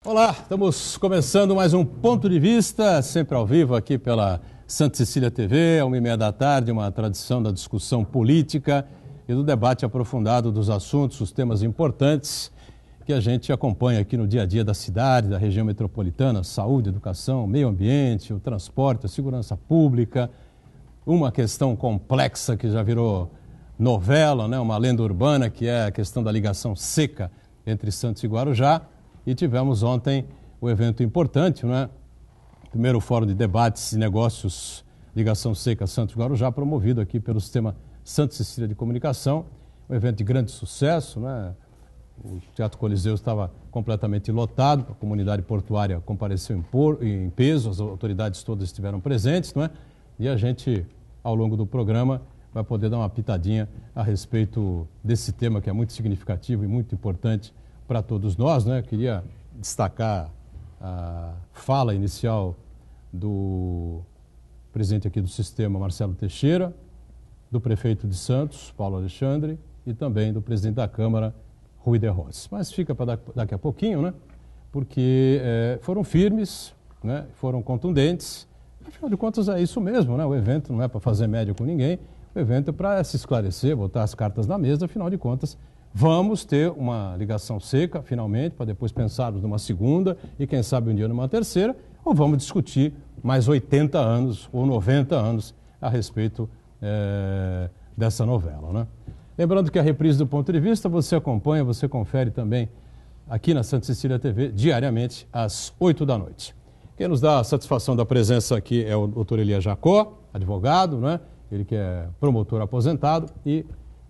Olá, estamos começando mais um Ponto de Vista, sempre ao vivo aqui pela Santa Cecília TV, 1h30 da tarde, uma tradição da discussão política e do debate aprofundado dos assuntos, os temas importantes que a gente acompanha aqui no dia a dia da cidade, da região metropolitana, saúde, educação, meio ambiente, o transporte, a segurança pública, uma questão complexa que já virou novela, né? Uma lenda urbana, que é a questão da ligação seca entre Santos e Guarujá. E tivemos ontem um evento importante, né? Primeiro Fórum de Debates e Negócios Ligação Seca Santos Guarujá, promovido aqui pelo Sistema Santa Cecília de Comunicação, um evento de grande sucesso, né? O Teatro Coliseu estava completamente lotado, a comunidade portuária compareceu em peso, as autoridades todas estiveram presentes, não é? E a gente, ao longo do programa, vai poder dar uma pitadinha a respeito desse tema que é muito significativo e muito importante para todos nós, né? Queria destacar a fala inicial do presidente aqui do sistema, Marcelo Teixeira, do prefeito de Santos, Paulo Alexandre, e também do presidente da Câmara, Rui de Rossi. Mas fica para daqui a pouquinho, né? Porque foram firmes, né? Foram contundentes. Afinal de contas, é isso mesmo, né? O evento não é para fazer média com ninguém, o evento é para se esclarecer, botar as cartas na mesa, afinal de contas, vamos ter uma ligação seca, finalmente, para depois pensarmos numa segunda e, quem sabe, um dia numa terceira, ou vamos discutir mais 80 anos ou 90 anos a respeito dessa novela, né? Lembrando que a reprise do Ponto de Vista você acompanha, você confere também aqui na Santa Cecília TV, diariamente, às 8 da noite. Quem nos dá a satisfação da presença aqui é o doutor Elias Jacó, advogado, né? Ele que é promotor aposentado e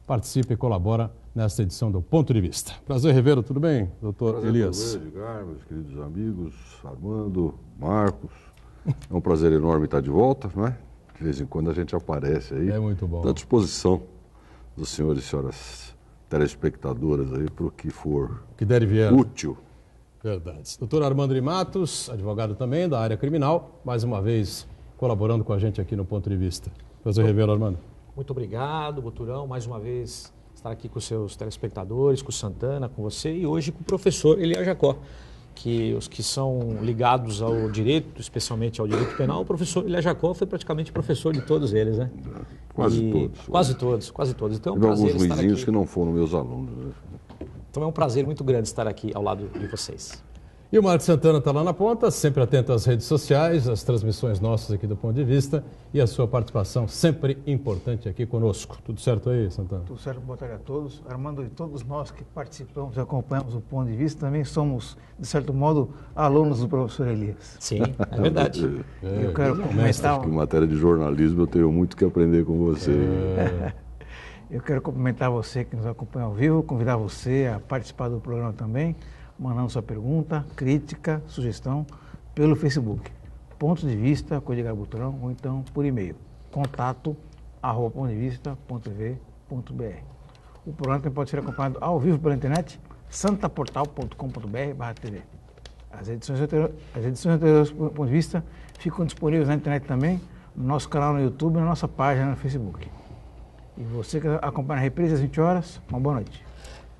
participa e colabora nesta edição do Ponto de Vista. Prazer revê-lo, tudo bem, doutor Elias? Prazer, Edgar, meus queridos amigos, Armando, Marcos. É um prazer enorme estar de volta, não é? De vez em quando a gente aparece aí. É muito bom. Estou à disposição dos senhores e senhoras telespectadoras aí para o que for que der e vier. Útil. Verdade. Doutor Armando de Matos, advogado também da área criminal, mais uma vez colaborando com a gente aqui no Ponto de Vista. Prazer revê-lo, Armando. Muito obrigado, Boturão, mais uma vez estar aqui com os seus telespectadores, com o Santana, com você e hoje com o professor Elias Jacó, que os que são ligados ao direito, especialmente ao direito penal, o professor Elias Jacó foi praticamente professor de todos eles, né? Quase todos. Quase todos. Então é um Teve prazer alguns estar ruizinhos aqui. que não foram meus alunos, né? Então é um prazer muito grande estar aqui ao lado de vocês. E o Marcos Santana está lá na ponta, sempre atento às redes sociais, às transmissões nossas aqui do Ponto de Vista e a sua participação sempre importante aqui conosco. Tudo certo aí, Santana? Tudo certo, boa tarde a todos. Armando, e todos nós que participamos e acompanhamos o Ponto de Vista também somos, de certo modo, alunos do professor Elias. Sim, é verdade. Eu quero Acho que em matéria de jornalismo eu tenho muito que aprender com você. Eu quero cumprimentar você que nos acompanha ao vivo, convidar você a participar do programa também, mandando sua pergunta, crítica, sugestão pelo Facebook. Ponto de Vista, com Edgar Boturão, ou então por e-mail, contato@pontodevista.tv.br. O programa também pode ser acompanhado ao vivo pela internet, santaportal.com.br/tv. As edições anteriores do Ponto de Vista ficam disponíveis na internet também, no nosso canal no YouTube e na nossa página no Facebook. E você que acompanha a reprise às 20 horas, uma boa noite.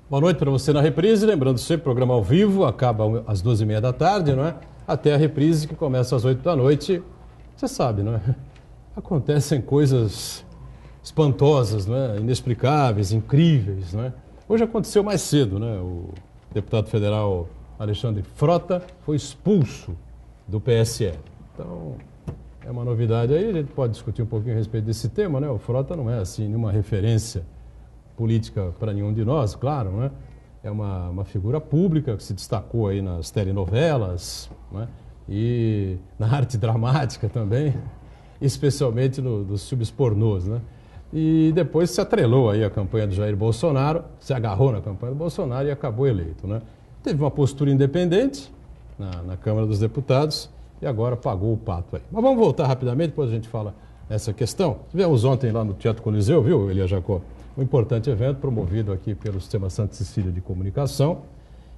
Boa noite para você na reprise, lembrando sempre, programa ao vivo, acaba às 12h30 da tarde, não é? Até a reprise que começa às 8 da noite. Você sabe, não é? Acontecem coisas espantosas, não é? Inexplicáveis, incríveis, não é? Hoje aconteceu mais cedo, né? O deputado federal Alexandre Frota foi expulso do PSL. Então, é uma novidade aí, a gente pode discutir um pouquinho a respeito desse tema, né? O Frota não é, assim, nenhuma referência política para nenhum de nós, claro, né? É uma figura pública que se destacou aí nas telenovelas, né? E na arte dramática também, especialmente nos filmes pornôs, né? E depois se atrelou aí à campanha do Jair Bolsonaro, se agarrou na campanha do Bolsonaro e acabou eleito, né? Teve uma postura independente na Câmara dos Deputados e agora pagou o pato aí. Mas vamos voltar rapidamente, depois a gente fala essa questão. Tivemos ontem lá no Teatro Coliseu, viu, Elias Jacó? Um importante evento promovido aqui pelo Sistema Santa Cecília de Comunicação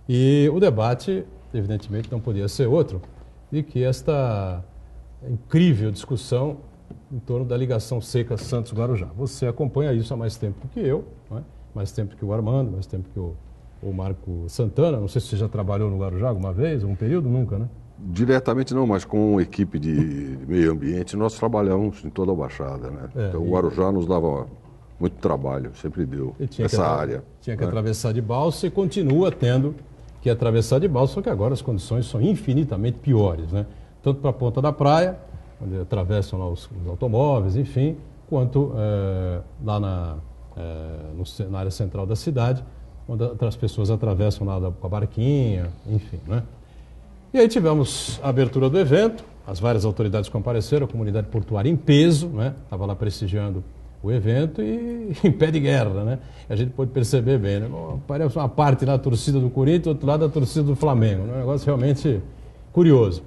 e o debate, evidentemente, não podia ser outro, de que esta incrível discussão em torno da ligação seca Santos-Guarujá. Você acompanha isso há mais tempo que eu, não é? Mais tempo que o Armando, mais tempo que o o Marco Santana, não sei se você já trabalhou no Guarujá alguma vez, um período, nunca, né? Diretamente não, mas com uma equipe de meio ambiente nós trabalhamos em toda a Baixada, né? Então o Guarujá nos dava muito trabalho, sempre deu, essa área. Tinha que atravessar de balsa e continua tendo que atravessar de balsa, só que agora as condições são infinitamente piores, né? Tanto para a ponta da praia, onde atravessam lá os automóveis, enfim, quanto lá na área central da cidade, onde outras pessoas atravessam lá com a barquinha, enfim, né? E aí tivemos a abertura do evento, as várias autoridades compareceram, a comunidade portuária em peso, né? Estava lá prestigiando o evento e em pé de guerra, né? E a gente pode perceber bem, né? Parece uma parte da torcida do Corinthians, outro lado da torcida do Flamengo, né? Um negócio realmente curioso.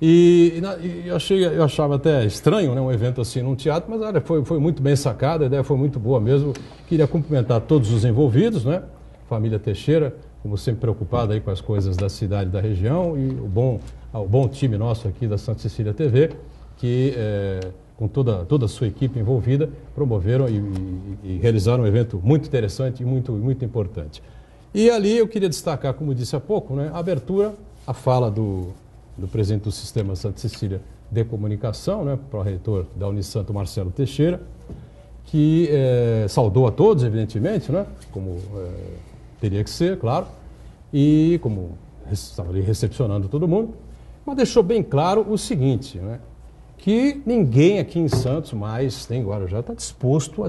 E eu achava até estranho, né, um evento assim num teatro, mas olha, foi muito bem sacado, a ideia foi muito boa mesmo. Queria cumprimentar todos os envolvidos, né? Família Teixeira, como sempre preocupada aí com as coisas da cidade e da região, e o bom time nosso aqui da Santa Cecília TV, que com toda a sua equipe envolvida, promoveram e realizaram um evento muito interessante e muito importante. E ali eu queria destacar, como disse há pouco, né, a abertura, a fala do presidente do Sistema Santa Cecília de Comunicação, né, pró-reitor da Unisanto, Marcelo Teixeira, que saudou a todos, evidentemente, né, como teria que ser, claro, e como estava ali recepcionando todo mundo, mas deixou bem claro o seguinte, né, que ninguém aqui em Santos mais, nem Guarujá, está disposto a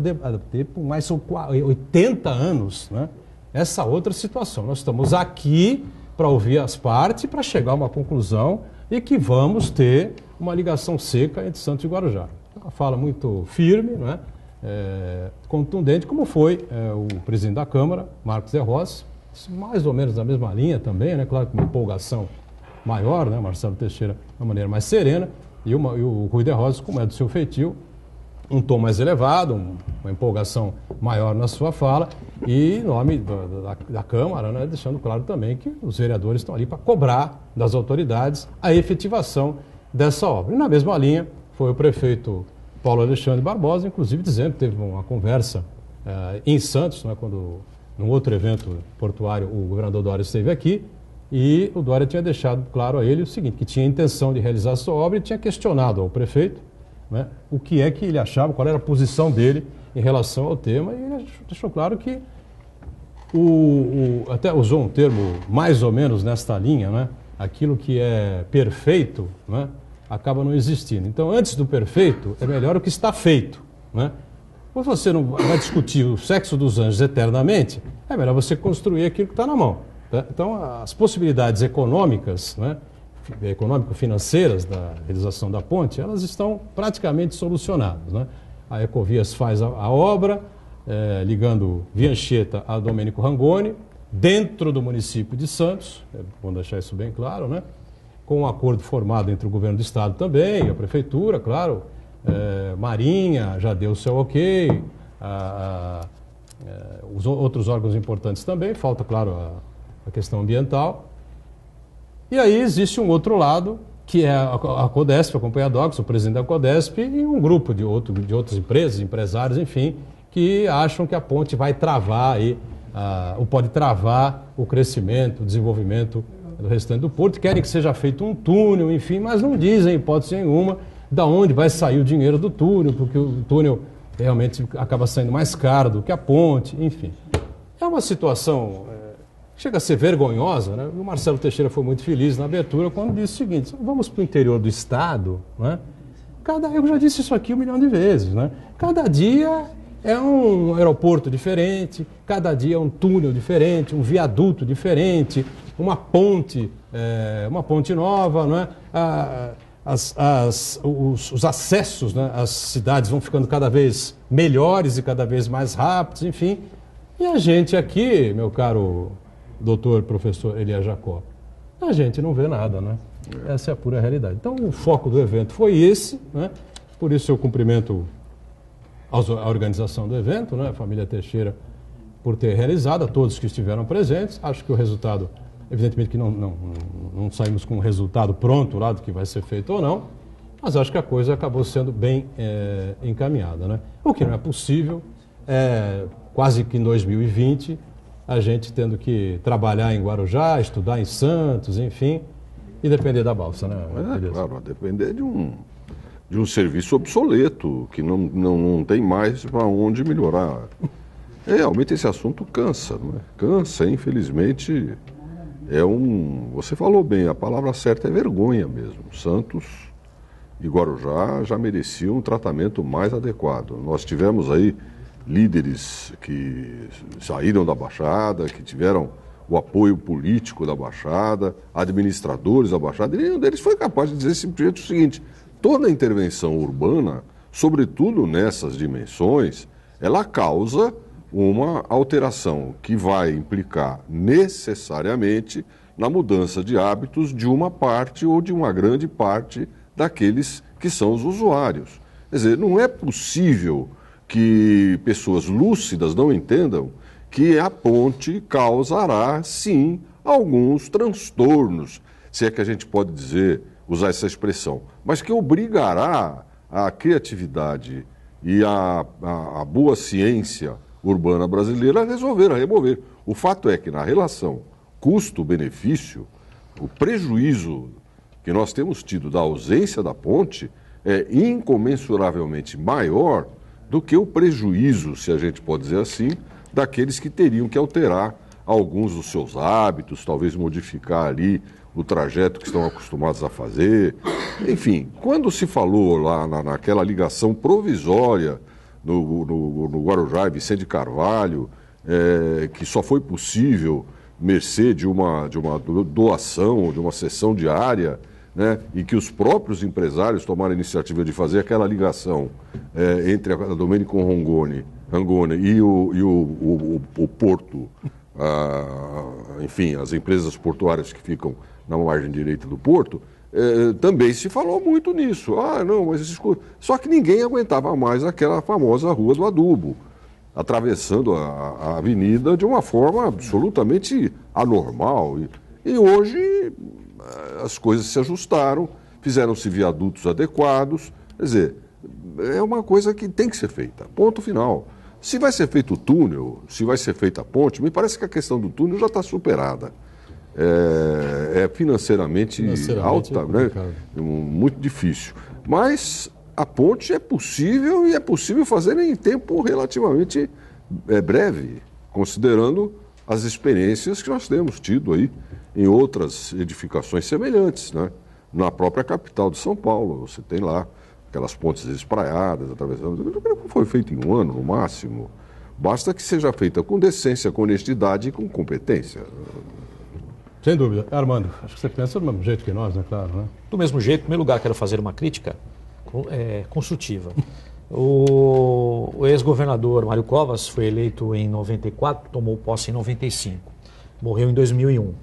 ter por mais 80 anos, né, essa outra situação. Nós estamos aqui para ouvir as partes e para chegar a uma conclusão e que vamos ter uma ligação seca entre Santos e Guarujá. Uma fala muito firme, né? Contundente, como foi o presidente da Câmara, Marcos de Rossi, mais ou menos na mesma linha também, né? Claro, com uma empolgação maior, né? Marcelo Teixeira de uma maneira mais serena, e o Rui de Rossi, como é do seu feitio, um tom mais elevado, uma empolgação maior na sua fala, e em nome da Câmara, né, deixando claro também que os vereadores estão ali para cobrar das autoridades a efetivação dessa obra. E na mesma linha foi o prefeito Paulo Alexandre Barbosa, inclusive dizendo que teve uma conversa em Santos, né, quando num outro evento portuário o governador Dória esteve aqui, e o Dória tinha deixado claro a ele o seguinte, que tinha intenção de realizar essa obra e tinha questionado ao prefeito, né, o que é que ele achava, qual era a posição dele em relação ao tema, e ele deixou claro que até usou um termo mais ou menos nesta linha, né, aquilo que é perfeito, né, acaba não existindo. Então, antes do perfeito, é melhor o que está feito, né? Quando você não vai discutir o sexo dos anjos eternamente, é melhor você construir aquilo que está na mão. Tá? Então, as possibilidades econômicas, né, econômico-financeiras da realização da ponte, elas estão praticamente solucionadas, né? A Ecovias faz a obra, ligando Via Anchieta a Domênico Rangoni, dentro do município de Santos, vamos deixar isso bem claro, né? Com um acordo formado entre o governo do estado também, a prefeitura, claro, Marinha já deu o seu ok, os outros órgãos importantes também, falta, claro, a questão ambiental. E aí existe um outro lado, que é a Codesp, a Companhia Dox, o presidente da Codesp e um grupo de outras empresas, empresários, enfim, que acham que a ponte vai travar aí, ou pode travar o crescimento, o desenvolvimento do restante do porto, querem que seja feito um túnel, enfim, mas não dizem, em hipótese nenhuma, da onde vai sair o dinheiro do túnel, porque o túnel realmente acaba saindo mais caro do que a ponte, enfim. É uma situação chega a ser vergonhosa, né? O Marcelo Teixeira foi muito feliz na abertura quando disse o seguinte, vamos para o interior do estado, né? Eu já disse isso aqui 1 milhão de vezes, né? Cada dia é um aeroporto diferente, cada dia é um túnel diferente, um viaduto diferente, uma ponte nova, não é? Os acessos, né, às cidades vão ficando cada vez melhores e cada vez mais rápidos, enfim. E a gente aqui, meu caro doutor, professor Elias Jacó, a gente não vê nada, né? Essa é a pura realidade. Então, o foco do evento foi esse, né? Por isso eu cumprimento a organização do evento, né? A família Teixeira, por ter realizado, a todos que estiveram presentes. Acho que o resultado, evidentemente que não saímos com um resultado pronto lá do que vai ser feito ou não, mas acho que a coisa acabou sendo bem encaminhada, né? O que não é possível, quase que em 2020, a gente tendo que trabalhar em Guarujá, estudar em Santos, enfim, e depender da balsa, né? Claro, depender de um serviço obsoleto, que não tem mais para onde melhorar. Realmente esse assunto cansa, não é? Cansa, infelizmente, você falou bem, a palavra certa é vergonha mesmo. Santos e Guarujá já mereciam um tratamento mais adequado. Nós tivemos aí líderes que saíram da Baixada, que tiveram o apoio político da Baixada, administradores da Baixada, e nenhum deles foi capaz de dizer simplesmente o seguinte: toda intervenção urbana, sobretudo nessas dimensões, ela causa uma alteração que vai implicar necessariamente na mudança de hábitos de uma parte ou de uma grande parte daqueles que são os usuários. Quer dizer, não é possível que pessoas lúcidas não entendam que a ponte causará, sim, alguns transtornos, se é que a gente pode usar essa expressão, mas que obrigará a criatividade e a boa ciência urbana brasileira a remover. O fato é que na relação custo-benefício, o prejuízo que nós temos tido da ausência da ponte é incomensuravelmente maior do que o prejuízo, se a gente pode dizer assim, daqueles que teriam que alterar alguns dos seus hábitos, talvez modificar ali o trajeto que estão acostumados a fazer. Enfim, quando se falou lá naquela ligação provisória no Guarujá e Vicente de Carvalho, que só foi possível mercê de uma doação, de uma cessão de área, né, e que os próprios empresários tomaram a iniciativa de fazer aquela ligação entre a Domênico Rangoni e o porto, enfim, as empresas portuárias que ficam na margem direita do porto, também se falou muito nisso. Só que ninguém aguentava mais aquela famosa Rua do Adubo, atravessando a avenida de uma forma absolutamente anormal. E hoje as coisas se ajustaram, fizeram-se viadutos adequados. Quer dizer, é uma coisa que tem que ser feita, ponto final. Se vai ser feito o túnel, se vai ser feita a ponte, me parece que a questão do túnel já está superada. É financeiramente alta, né? Muito difícil. Mas a ponte é possível, e é possível fazer em tempo relativamente breve, considerando as experiências que nós temos tido aí em outras edificações semelhantes, né? Na própria capital de São Paulo, você tem lá aquelas pontes espraiadas, atravessando. Foi feito em um ano, no máximo. Basta que seja feita com decência, com honestidade e com competência. Sem dúvida. Armando, acho que você pensa do mesmo jeito que nós, né? Claro, né? Do mesmo jeito, em primeiro lugar, quero fazer uma crítica construtiva. O ex-governador Mário Covas foi eleito em 94, tomou posse em 95, morreu em 2001.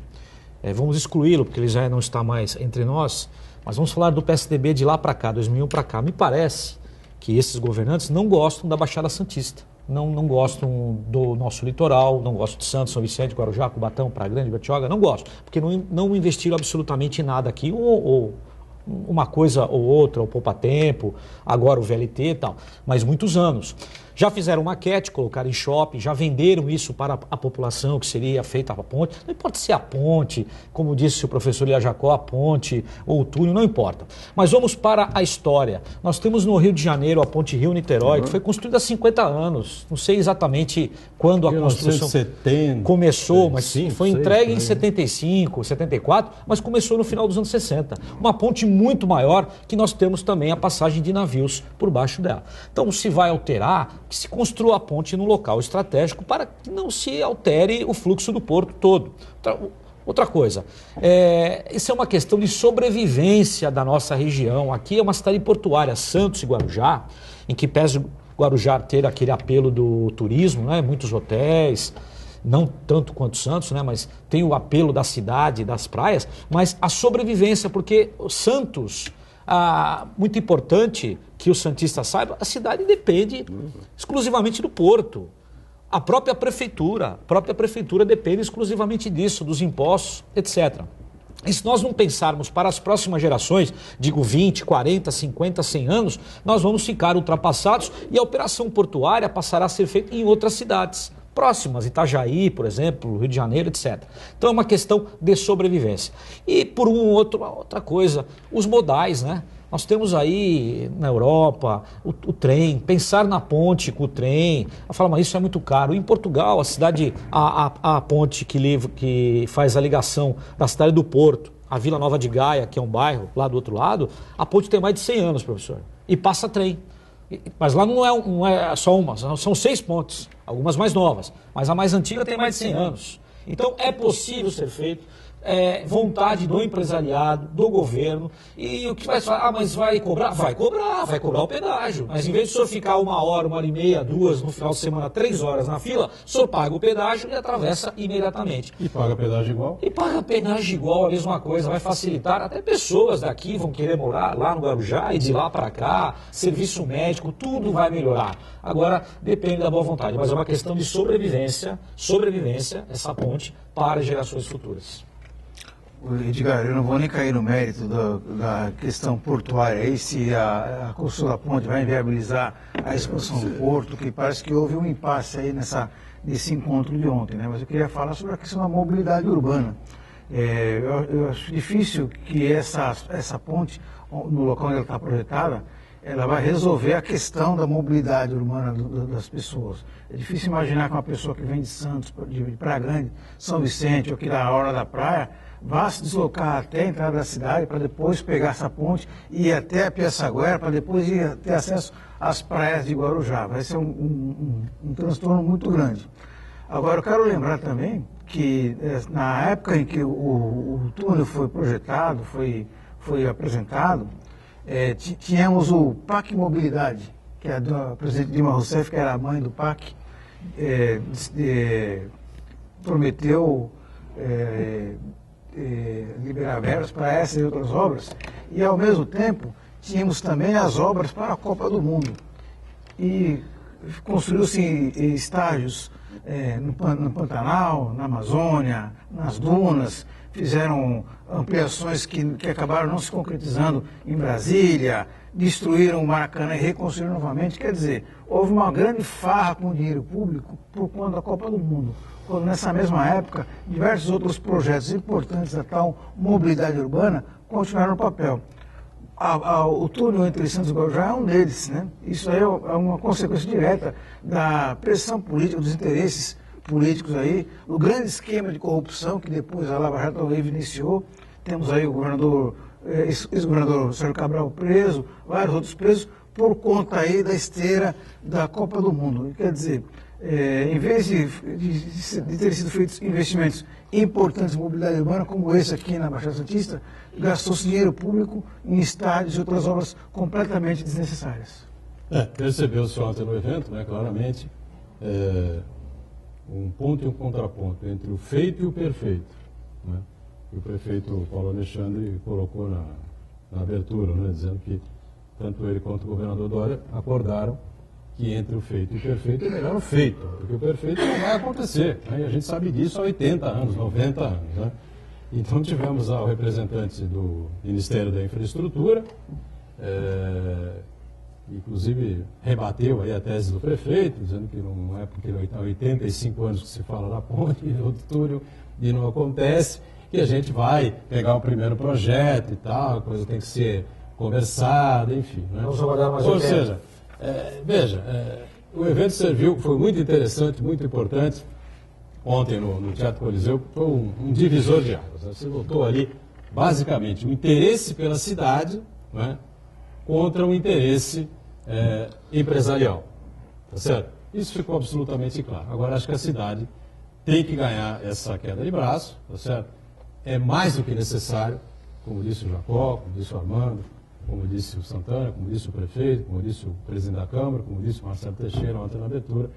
Vamos excluí-lo, porque ele já não está mais entre nós, mas vamos falar do PSDB de lá para cá, 2001 para cá. Me parece que esses governantes não gostam da Baixada Santista, não gostam do nosso litoral, não gostam de Santos, São Vicente, Guarujá, Cubatão, Praia Grande, Bertioga, não gostam, porque não investiram absolutamente em nada aqui, ou uma coisa ou outra, o poupa-tempo, agora o VLT e tal, mas muitos anos. Já fizeram maquete, colocaram em shopping, já venderam isso para a população, que seria feita a ponte. Não importa se é a ponte, como disse o professor Elia Jacó, a ponte ou o túnel, não importa. Mas vamos para a história. Nós temos no Rio de Janeiro a ponte Rio-Niterói, que foi construída há 50 anos. Não sei exatamente quando a construção 1970, começou, mas foi entregue em 75, 74, mas começou no final dos anos 60. Uma ponte muito maior, que nós temos também a passagem de navios por baixo dela. Então, se vai alterar, que se construa a ponte num local estratégico para que não se altere o fluxo do porto todo. Outra coisa, isso é uma questão de sobrevivência da nossa região. Aqui é uma cidade portuária, Santos e Guarujá, em que pese Guarujá ter aquele apelo do turismo, né? Muitos hotéis, não tanto quanto Santos, né? Mas tem o apelo da cidade, das praias, mas a sobrevivência, porque o Santos... muito importante que o santista saiba, a cidade depende exclusivamente do porto. A própria prefeitura depende exclusivamente disso, dos impostos, etc. E se nós não pensarmos para as próximas gerações, digo 20, 40, 50, 100 anos, nós vamos ficar ultrapassados e a operação portuária passará a ser feita em outras cidades. próximas, Itajaí, por exemplo, Rio de Janeiro, etc. Então é uma questão de sobrevivência. E por outra coisa, os modais, né? Nós temos aí na Europa o trem, pensar na ponte com o trem, falar, mas isso é muito caro. Em Portugal, a ponte que faz a ligação da cidade do Porto, a Vila Nova de Gaia, que é um bairro lá do outro lado, a ponte tem mais de 100 anos, professor, e passa trem. Mas lá não é só uma, são 6 pontes, algumas mais novas, mas a mais antiga tem mais de 100 anos. Então é possível ser feito, vontade do empresariado, do governo, e o que vai falar, mas vai cobrar? Vai cobrar o pedágio. Mas em vez de o senhor ficar 1 hora, 1h30, 2, no final de semana, 3 horas na fila, o senhor paga o pedágio e atravessa imediatamente. E paga pedágio igual? E paga pedágio igual, a mesma coisa, vai facilitar, até pessoas daqui vão querer morar lá no Guarujá e de lá para cá, serviço médico, tudo vai melhorar. Agora, depende da boa vontade, mas é uma questão de sobrevivência, essa ponte, para gerações futuras. Edgar, eu não vou nem cair no mérito da questão portuária aí, se a construção da ponte vai inviabilizar a expansão do porto, que parece que houve um impasse aí nesse encontro de ontem, né? Mas eu queria falar sobre a questão da mobilidade urbana. Eu acho difícil que essa ponte, no local onde ela está projetada, ela vai resolver a questão da mobilidade urbana das pessoas. É difícil imaginar que uma pessoa que vem de Santos, de Praia Grande, São Vicente, ou aqui da Orla da Praia, vá se deslocar até a entrada da cidade para depois pegar essa ponte e ir até a Piaçaguera para depois ter acesso às praias de Guarujá. Vai ser um transtorno muito grande. Agora, eu quero lembrar também que na época em que o túnel foi projetado, foi apresentado, tínhamos o PAC Mobilidade, que é a presidente Dilma Rousseff, que era a mãe do PAC, prometeu liberar verbas para essas e outras obras, e ao mesmo tempo tínhamos também as obras para a Copa do Mundo. E construiu-se estádios no Pantanal, na Amazônia, nas dunas, fizeram ampliações que acabaram não se concretizando em Brasília, destruíram o Maracanã e reconstruíram novamente. Quer dizer, houve uma grande farra com o dinheiro público por conta da Copa do Mundo, quando nessa mesma época diversos outros projetos importantes da tal mobilidade urbana continuaram no papel. O túnel entre Santos e Guarujá é um deles, né? Isso aí é uma consequência direta da pressão política, dos interesses políticos aí, o grande esquema de corrupção que depois a Lava Jato evidenciou. Temos aí o ex-governador Sérgio Cabral preso, vários outros presos, por conta aí da esteira da Copa do Mundo. Quer dizer, em vez de ter sido feitos investimentos importantes em mobilidade urbana, como esse aqui na Baixada Santista, gastou-se dinheiro público em estádios e outras obras completamente desnecessárias. Percebeu-se ontem no evento, né, claramente, um ponto e um contraponto entre o feito e o perfeito, né? E o prefeito Paulo Alexandre colocou na abertura, né, dizendo que tanto ele quanto o governador Dória acordaram que entre o feito e o perfeito é melhor o feito, porque o perfeito não vai acontecer, né? E a gente sabe disso há 80 anos, 90 anos, né? Então tivemos lá o representante do Ministério da Infraestrutura, inclusive rebateu aí a tese do prefeito, dizendo que não é porque há 85 anos que se fala da ponte e do túnel e não acontece, que a gente vai pegar o primeiro projeto e tal, a coisa tem que ser conversada, enfim. Né? Vamos aguardar mais Ou seja, veja, o evento foi muito interessante, muito importante. Ontem no Teatro Coliseu foi um divisor de águas. Você botou ali, basicamente, o interesse pela cidade, né, contra o interesse empresarial. Tá certo? Isso ficou absolutamente claro. Agora, acho que a cidade tem que ganhar essa queda de braço, tá certo? É mais do que necessário, como disse o Jacó, como disse o Armando, como disse o Santana, como disse o prefeito, como disse o presidente da Câmara, como disse o Marcelo Teixeira ontem na abertura,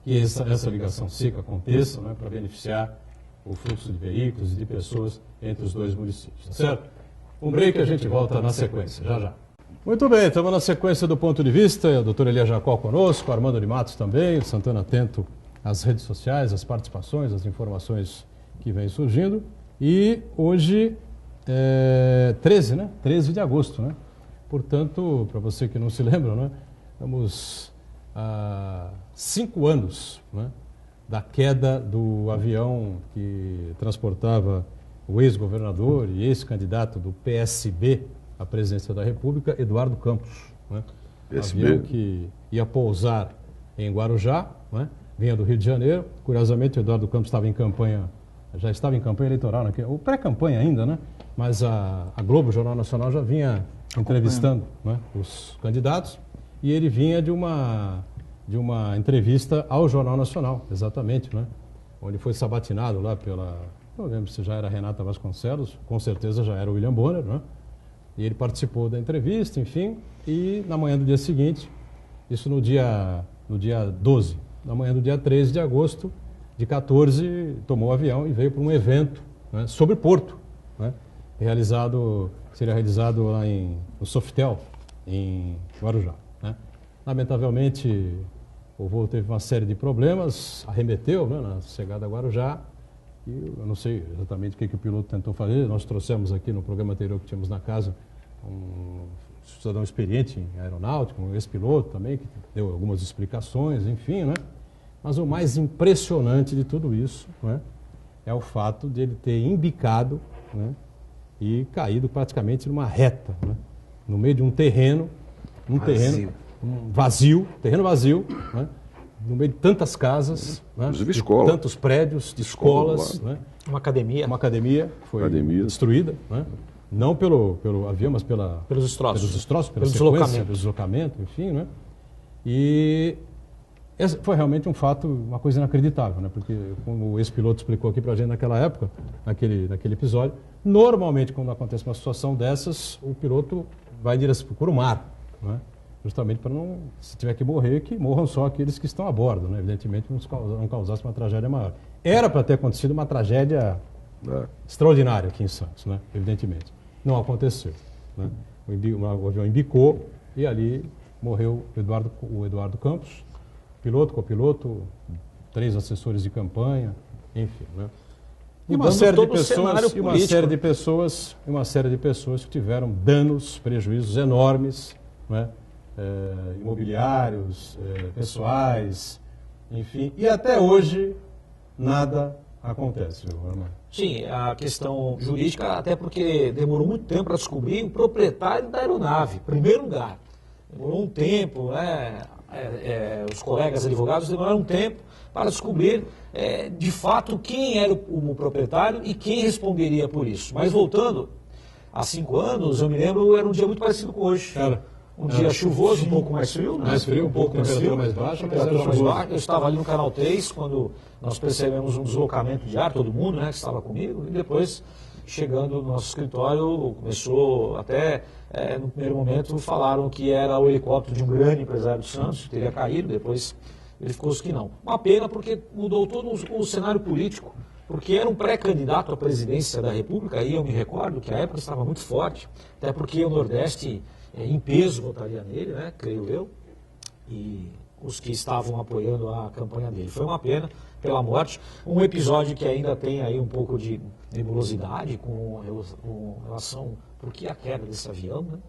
que essa ligação SIC aconteça, né, para beneficiar o fluxo de veículos e de pessoas entre os dois municípios, tá certo? Um break, a gente volta na sequência, já já. Muito bem, estamos na sequência do Ponto de Vista, o doutor Elia Jacó conosco, Armando de Matos também, o Santana atento às redes sociais, às participações, às informações que vêm surgindo. E hoje é 13, né? 13 de agosto, né? Portanto, para você que não se lembra, né? Estamos há 5 anos, né, da queda do avião que transportava o ex-governador e ex-candidato do PSB à presidência da República, Eduardo Campos. Né? Avião que ia pousar em Guarujá, né? Vinha do Rio de Janeiro. Curiosamente, o Eduardo Campos estava em campanha, já estava em campanha eleitoral, ou pré-campanha ainda, né? Mas a Globo, Jornal Nacional, já vinha entrevistando, né, os candidatos, e ele vinha de uma entrevista ao Jornal Nacional, exatamente, né? Onde foi sabatinado lá não lembro se já era Renata Vasconcelos, com certeza já era o William Bonner, né? E ele participou da entrevista, enfim, e na manhã do dia seguinte, isso no dia 12, na manhã do dia 13 de agosto de 14, tomou o avião e veio para um evento, né, sobre Porto, né? Seria realizado lá no Sofitel, em Guarujá, né? Lamentavelmente, o voo teve uma série de problemas, arremeteu, né, na chegada a Guarujá, e eu não sei exatamente o que o piloto tentou fazer. Nós trouxemos aqui no programa anterior que tínhamos na casa um cidadão experiente em aeronáutica, um ex-piloto também, que deu algumas explicações, enfim, né? Mas o mais impressionante de tudo isso, né, é o fato de ele ter embicado, né, e caído praticamente numa reta, né, no meio de um terreno vazio, né, no meio de tantas casas, né, de tantos prédios, de escolas, né, uma academia foi destruída, né, não pelo avião, mas pelos destroços, pelo deslocamento, enfim, né, e esse foi realmente um fato, uma coisa inacreditável, né, porque como o ex-piloto explicou aqui para a gente naquela época, naquele episódio, normalmente quando acontece uma situação dessas, o piloto vai em direção para o mar, né, justamente para não, se tiver que morrer, que morram só aqueles que estão a bordo, né? Evidentemente não causasse uma tragédia maior. Era para ter acontecido uma tragédia extraordinária aqui em Santos, né? Evidentemente. Não aconteceu, né? O avião embicou e ali morreu o Eduardo Campos, piloto, copiloto, 3 assessores de campanha, enfim, né? E uma série de pessoas que tiveram danos, prejuízos enormes, né? Imobiliários, pessoais, enfim, e até hoje nada acontece. Sim, a questão jurídica, até porque demorou muito tempo para descobrir o proprietário da aeronave, em primeiro lugar. Demorou um tempo, né? Os colegas advogados demoraram um tempo para descobrir de fato quem era o proprietário e quem responderia por isso. Mas voltando, há 5 anos, eu me lembro, era um dia muito parecido com hoje. Um dia chuvoso, um pouco mais frio, né? Um pouco mais frio, mais baixa, Eu estava ali no Canal 3, quando nós percebemos um deslocamento de ar, todo mundo, né, que estava comigo, e depois, chegando no nosso escritório, começou até, no primeiro momento, falaram que era o helicóptero de um grande empresário do Santos, que teria caído, depois verificou-se que não. Uma pena, porque mudou todo o cenário político, porque era um pré-candidato à presidência da República, e eu me recordo que a época estava muito forte, até porque o Nordeste em peso votaria nele, né, creio eu, e os que estavam apoiando a campanha dele. Foi uma pena pela morte, um episódio que ainda tem aí um pouco de nebulosidade com relação por que a queda desse avião, né?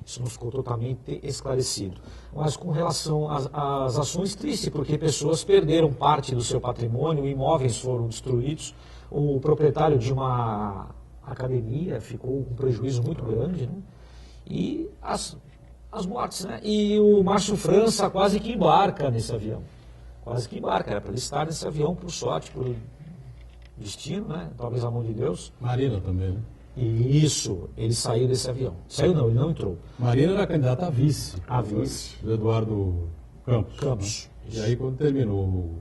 Isso não ficou totalmente esclarecido. Mas com relação às ações, triste, porque pessoas perderam parte do seu patrimônio, imóveis foram destruídos, o proprietário de uma academia ficou com um prejuízo muito grande, né? E as mortes, né? E o Márcio França quase que embarca nesse avião. Quase que embarca. Era para ele estar nesse avião, por sorte, por destino, né? Talvez a mão de Deus. Marina também, né? E isso, ele saiu desse avião. Saiu não, ele não entrou. Marina era candidata a vice. A vice. Do Eduardo Campos. Né? E aí, quando terminou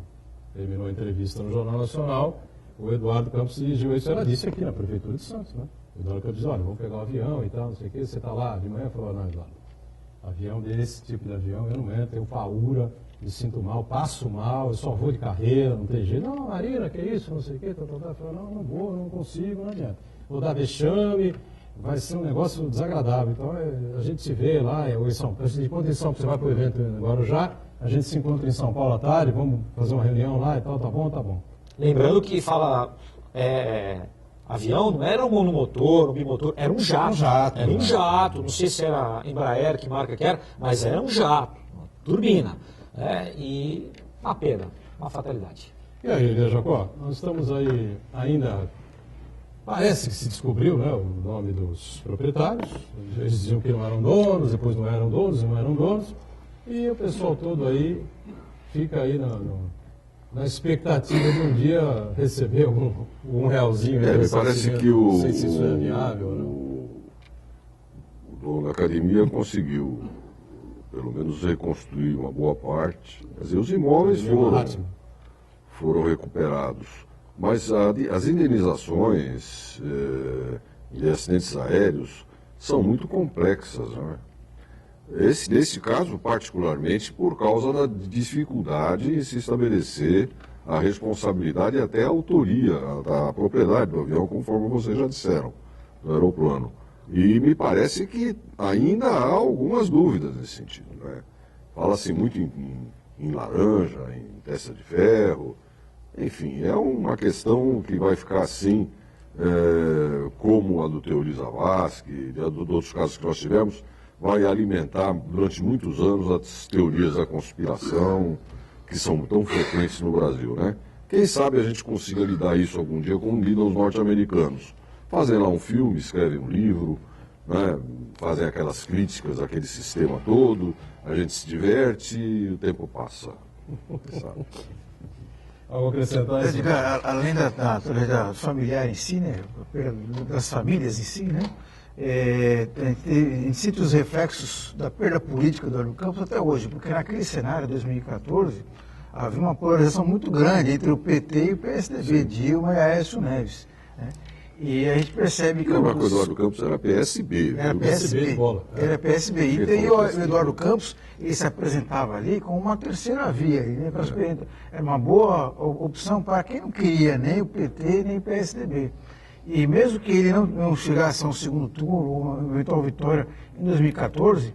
a entrevista no Jornal Nacional, o Eduardo Campos dirigiu isso, ela disse aqui na Prefeitura de Santos, né? O Eduardo Campos disse, olha, vamos pegar um avião e tal, não sei o quê, você está lá de manhã? Falou, não, Eduardo, avião desse tipo de avião, eu não entro, tenho paura, me sinto mal, passo mal, eu só vou de carreira, não tem jeito. Não, Marina, que isso, não sei o quê, falou, não vou, não consigo, não adianta. Vou dar vexame, vai ser um negócio desagradável. Então, a gente se vê lá, em São Paulo, enquanto em São Paulo, você vai para o evento em Guarujá, a gente se encontra em São Paulo à tarde, vamos fazer uma reunião lá e tal, tá bom, tá bom. Lembrando que fala... avião não era um monomotor, um bimotor, era um jato. Era um jato, não sei se era Embraer, que marca que era, mas era um jato, uma turbina. E uma pena, uma fatalidade. E aí, Elia Jacó, nós estamos aí ainda, parece que se descobriu, né, o nome dos proprietários. Eles diziam que não eram donos, depois não eram donos, e o pessoal todo aí fica aí na expectativa de um dia receber um realzinho. Me parece que não sei se isso é viável ou não. O dono da academia conseguiu, pelo menos, reconstruir uma boa parte. Quer dizer, os imóveis foram recuperados. Mas as indenizações de acidentes aéreos são muito complexas, né? Nesse caso, particularmente, por causa da dificuldade em se estabelecer a responsabilidade e até a autoria da propriedade do avião, conforme vocês já disseram, do aeroplano. E me parece que ainda há algumas dúvidas nesse sentido, né? Fala-se muito em laranja, em testa de ferro. Enfim, é uma questão que vai ficar assim, como a do Teori Zavascki, e de outros casos que nós tivemos, vai alimentar durante muitos anos as teorias da conspiração, que são tão frequentes no Brasil, né? Quem sabe a gente consiga lidar isso algum dia como lidam os norte-americanos. Fazem lá um filme, escrevem um livro, né? Fazem aquelas críticas àquele sistema todo, a gente se diverte e o tempo passa. Sabe? Algo acrescentar? Além da familiar em si, né? Das famílias em si, né? A gente sente os reflexos da perda política do Aerocampos até hoje, porque naquele cenário, 2014, havia uma polarização muito grande entre o PT e o PSDB, Dilma e Aécio Neves, né? E a gente percebe que... O Eduardo Campos era PSB. Era PSB, era PSB. E o Eduardo Campos, ele se apresentava ali como uma terceira via. Né? Era uma boa opção para quem não queria nem o PT nem o PSDB. E mesmo que ele não chegasse a um segundo turno, ou uma eventual vitória em 2014,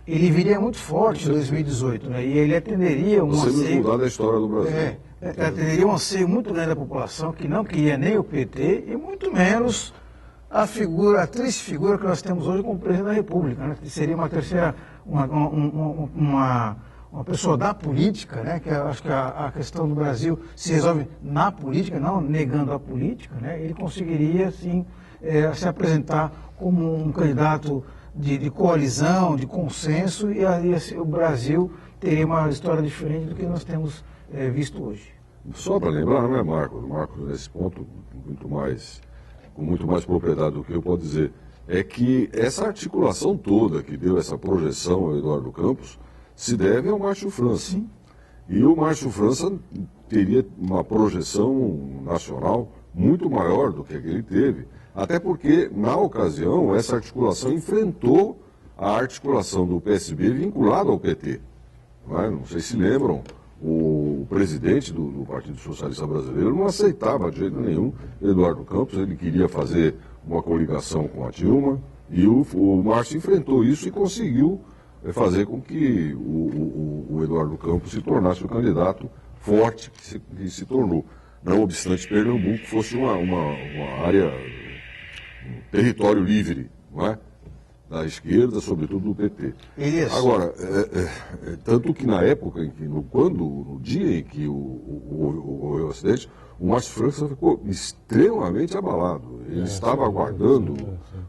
ele viria muito forte em 2018, né? E ele atenderia um anseio... mudar da história do Brasil. Atenderia um anseio muito grande da população que não queria nem o PT e muito menos a triste figura que nós temos hoje como presidente da República, né? Que seria uma terceira, uma pessoa da política, né? Que eu acho que a questão do Brasil se resolve na política, não negando a política, né? Ele conseguiria, sim, se apresentar como um candidato de coalizão, de consenso, e aí o Brasil teria uma história diferente do que nós temos visto hoje. Só para lembrar, não é, Marcos? Marcos, nesse ponto, com muito mais propriedade do que eu posso dizer, é que essa articulação toda que deu essa projeção ao Eduardo Campos se deve ao Márcio França. Sim. E o Márcio França teria uma projeção nacional muito maior do que ele teve, até porque, na ocasião, essa articulação enfrentou a articulação do PSB vinculada ao PT. Não sei se lembram, o presidente do Partido Socialista Brasileiro não aceitava de jeito nenhum Eduardo Campos, ele queria fazer uma coligação com a Dilma, e o Márcio enfrentou isso e conseguiu fazer com que o Eduardo Campos se tornasse o candidato forte que se tornou. Não obstante Pernambuco fosse uma área, um território livre, não é? Da esquerda, sobretudo do PT. Isso. Agora, tanto que na época, no dia em que ocorreu o acidente, o Márcio França ficou extremamente abalado. Ele estava aguardando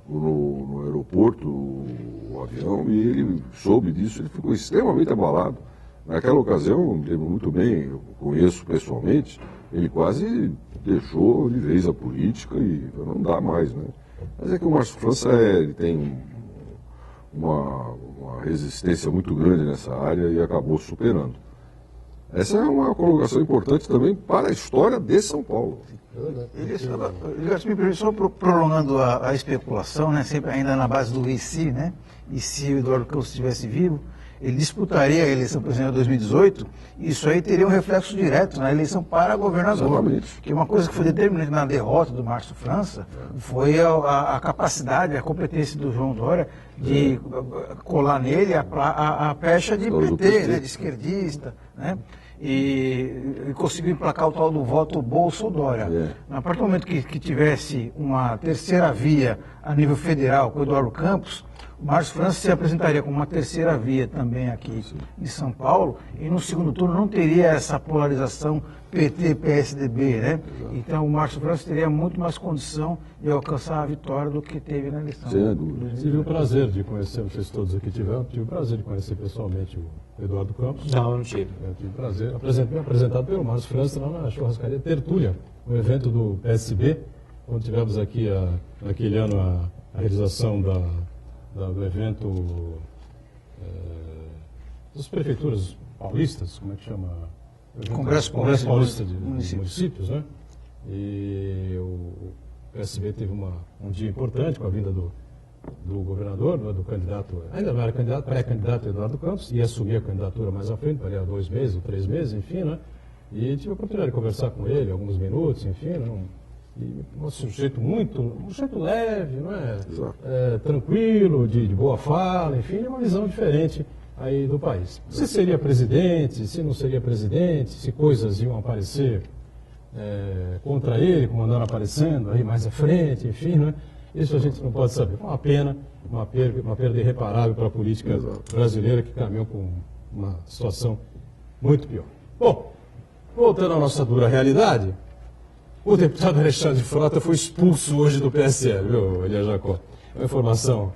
no aeroporto o avião e ele soube disso, ele ficou extremamente abalado. Naquela ocasião, me lembro muito bem, eu conheço pessoalmente, ele quase deixou de vez a política e não dá mais, né? Mas é que o Márcio França ele tem uma resistência muito grande nessa área e acabou superando. Essa é uma colocação importante também para a história de São Paulo. Só prolongando a especulação, né, sempre ainda na base do e se, né? E se o Eduardo Campos estivesse vivo, ele disputaria a eleição presidencial de 2018, e isso aí teria um reflexo direto na eleição para governador. Exatamente. Que uma coisa que foi determinante na derrota do Márcio França foi a capacidade, a competência do João Dória de colar nele a pecha de PT, né, de esquerdista, né? E conseguiu emplacar o tal do voto Bolsodória. A partir do momento que tivesse uma terceira via a nível federal com o Eduardo Campos, O Márcio França se apresentaria como uma terceira via também aqui em São Paulo, e no segundo turno não teria essa polarização PT-PSDB, né? Então o Márcio França teria muito mais condição de alcançar a vitória do que teve na eleição. Tive o prazer de conhecer, vocês todos aqui tiveram, tive o prazer de conhecer pessoalmente o Eduardo Campos. Não, eu não tive. Eu tive o prazer, apresentado pelo Márcio França lá na churrascaria Tertúlia, um evento do PSB, quando tivemos aqui naquele ano a realização do evento das prefeituras paulistas, como é que chama? Congresso Paulista de Municípios, né? E o PSB teve um dia importante com a vinda do governador, do candidato, ainda não era candidato, pré-candidato Eduardo Campos, ia assumir a candidatura mais à frente, para 2 meses ou 3 meses, enfim, né? E tive a oportunidade de conversar com ele alguns minutos, enfim, né? Um sujeito leve, não é? Tranquilo, de boa fala, enfim, uma visão diferente aí do país. Se seria presidente, se não seria presidente, se coisas iam aparecer contra ele, como andaram aparecendo aí mais à frente, enfim, né? Isso a gente não pode saber. Uma pena, uma perda irreparável para a política brasileira, que caminhou com uma situação muito pior. Bom, voltando à nossa dura realidade, o deputado Alexandre Frota foi expulso hoje do PSL, viu, Elias Jacó? Uma informação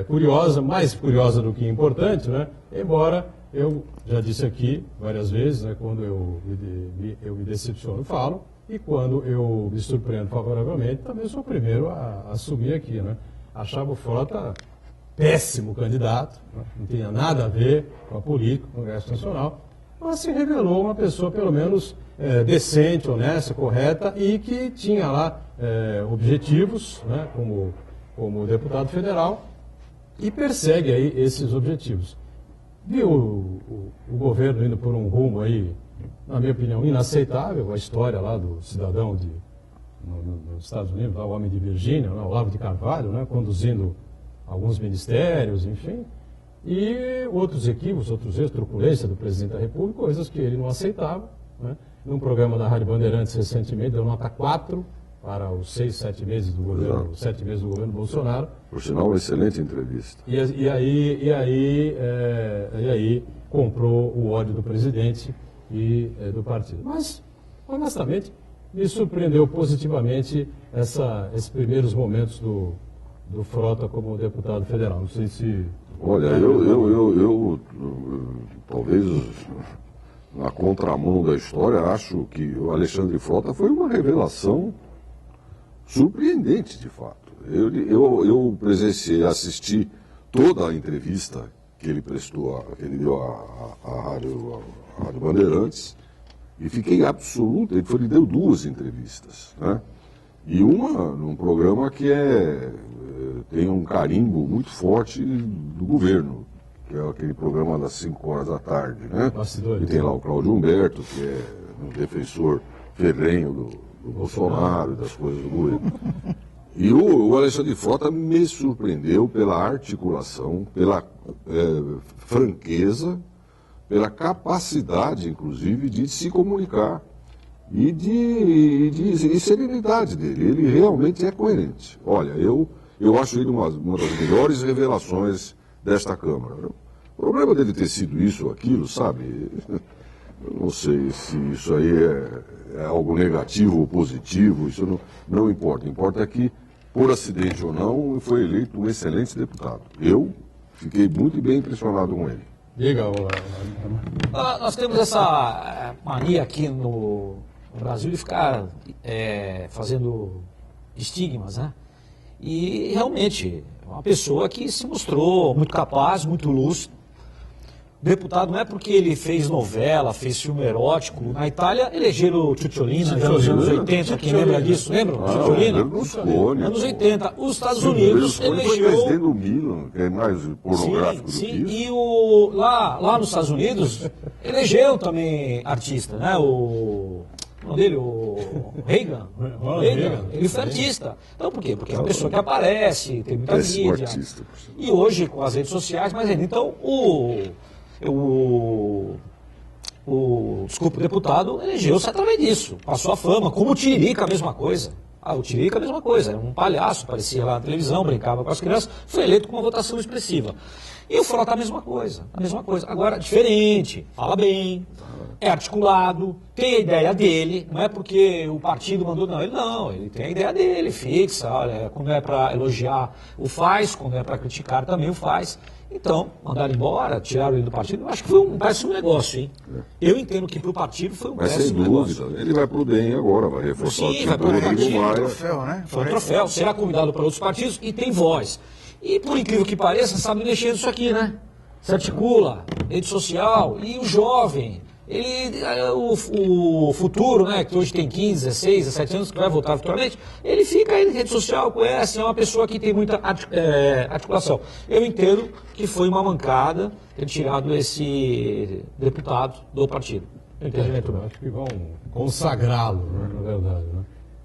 curiosa, mais curiosa do que importante, né? Embora eu já disse aqui várias vezes, né, quando eu me decepciono, falo, e quando eu me surpreendo favoravelmente, também sou o primeiro a assumir aqui, né? Achava o Frota péssimo candidato, né? Não tinha nada a ver com a política, com o Congresso Nacional, mas se revelou uma pessoa, pelo menos, decente, honesta, correta, e que tinha lá objetivos, né, como deputado federal, e persegue aí esses objetivos. Viu o governo indo por um rumo aí, na minha opinião, inaceitável, a história lá do cidadão nos Estados Unidos, lá, o homem de Virgínia, lá, o Olavo de Carvalho, né, conduzindo alguns ministérios, enfim, e outros equívocos, outros erros, truculência do presidente da República, coisas que ele não aceitava, né? Num programa da Rádio Bandeirantes recentemente, deu nota 4 para os 6, 7 meses do governo, 7 meses do governo Bolsonaro. Por sinal, uma excelente entrevista. E aí comprou o ódio do presidente e do partido. Mas, honestamente, me surpreendeu positivamente esses primeiros momentos do Frota como deputado federal. Não sei se... Olha, eu talvez na contramão da história, acho que o Alexandre Frota foi uma revelação surpreendente, de fato. Eu presenciei, assisti toda a entrevista que ele prestou, que ele deu à Rádio Bandeirantes, e fiquei absoluto. Ele deu 2 entrevistas, né? E uma num programa que tem um carimbo muito forte do governo, que é aquele programa das 5 horas da tarde, né? E tem lá o Cláudio Humberto, que é um defensor ferrenho do Bolsonaro e das coisas do governo. E o Alexandre Frota me surpreendeu pela articulação, pela franqueza, pela capacidade, inclusive, de se comunicar e de serenidade dele. Ele realmente é coerente. Olha, eu acho ele uma das melhores revelações desta Câmara. O problema dele ter sido isso ou aquilo, sabe? Eu não sei se isso aí é algo negativo ou positivo, isso não importa. Importa é que, por acidente ou não, foi eleito um excelente deputado. Eu fiquei muito bem impressionado com ele. Diga, nós temos essa mania aqui no Brasil de ficar fazendo estigmas, né? E realmente, uma pessoa que se mostrou muito capaz, muito lúcido. Deputado não é porque ele fez novela, fez filme erótico. Na Itália elegeram o Cicciolina nos anos 80, quem lembra disso? Lembram? Cicciolina? Anos 80. Os Estados Unidos elegeu... Foi presidente do Milan, que é mais pornográfico do que isso. E lá nos Estados Unidos elegeu também artista, né? O Reagan. Ele foi artista. Então por quê? Porque é uma pessoa que aparece, tem muita mídia. E hoje, com as redes sociais, mais ainda. Então, desculpa, o deputado elegeu-se através disso. Passou a fama, como o Tiririca, a mesma coisa. O Tirica, a mesma coisa, era um palhaço, aparecia lá na televisão, brincava com as crianças, foi eleito com uma votação expressiva. E o Frota a mesma coisa. Agora, diferente, fala bem, é articulado, tem a ideia dele, não é porque o partido mandou, não, ele tem a ideia dele, fixa, olha, quando é para elogiar, o faz, quando é para criticar, também o faz. Então, mandaram embora, tiraram ele do partido, eu acho que foi um péssimo negócio, hein? Eu entendo que para o partido foi um péssimo negócio. Sem dúvida, ele vai para o DEM agora, vai reforçar o time do Rodrigo Maia. Troféu, né? Foi um troféu, será convidado para outros partidos e tem voz. E por incrível que pareça, sabe mexer nisso aqui, né? Se articula, rede social, e o jovem, o futuro, né, que hoje tem 15, 16, 17 anos, que vai votar futuramente, ele fica aí na rede social, conhece, é uma pessoa que tem muita articulação. Eu entendo que foi uma mancada ter tirado esse deputado do partido. Entendimento meu. Acho que vão consagrá-lo, né, na verdade, né?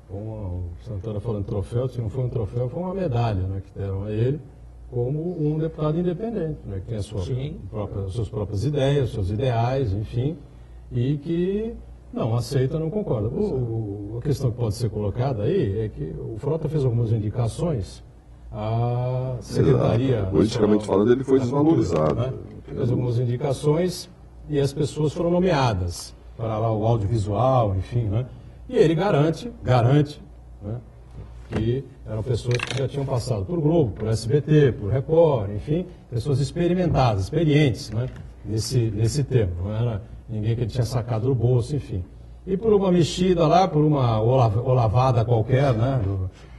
Como o Santana falando troféu, se não foi um troféu, foi uma medalha, né, que deram a ele como um deputado independente, né, que tem as suas próprias ideias, seus ideais, enfim, e que não aceita, não concorda. A questão que pode ser colocada aí é que o Frota fez algumas indicações à Secretaria... Politicamente falando, ele foi desvalorizado. Né? Fez algumas indicações e as pessoas foram nomeadas para lá o audiovisual, enfim, né? E ele garante, né, que eram pessoas que já tinham passado por Globo, por SBT, por Record, enfim, pessoas experimentadas, experientes, né, nesse tema. Não era ninguém que ele tinha sacado do bolso, enfim. E por uma mexida lá, por uma olavada qualquer, né,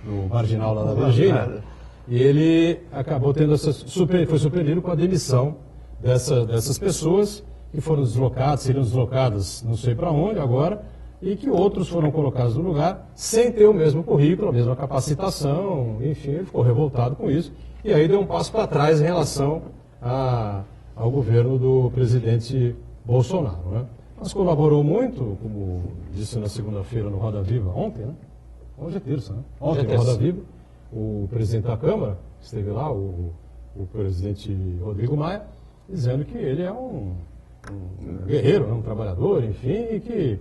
do marginal lá da Virgínia, e ele acabou tendo foi surpreendido com a demissão dessas pessoas que foram deslocadas, seriam deslocadas não sei para onde agora, e que outros foram colocados no lugar sem ter o mesmo currículo, a mesma capacitação, enfim, ele ficou revoltado com isso, e aí deu um passo para trás em relação ao governo do presidente Bolsonaro, né? Mas colaborou muito, como disse na segunda-feira no Roda Viva, ontem, né? Hoje é terça, né? Ontem no Roda Viva, o presidente da Câmara esteve lá, o presidente Rodrigo Maia, dizendo que ele é um guerreiro, um trabalhador, enfim, e que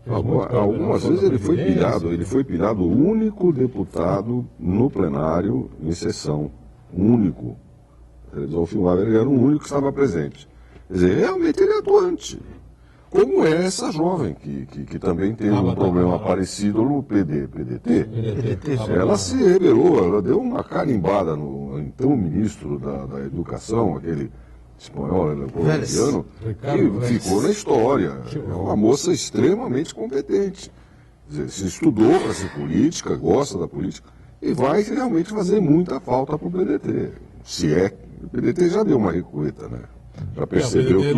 algumas vezes ele foi pilhado o único deputado no plenário em sessão, único. Eles vão filmar, ele era o único que estava presente. Quer dizer, realmente ele é atuante. Como é essa jovem, que também tem um problema parecido no PDT. Ela se rebelou, ela deu uma carimbada no então ministro da Educação, aquele espanhol, colombiano, que ficou na história. É uma moça extremamente competente. Quer dizer, se estudou para ser política, gosta da política, e vai realmente fazer muita falta para o PDT. O PDT já deu uma recueta, né? Já percebeu que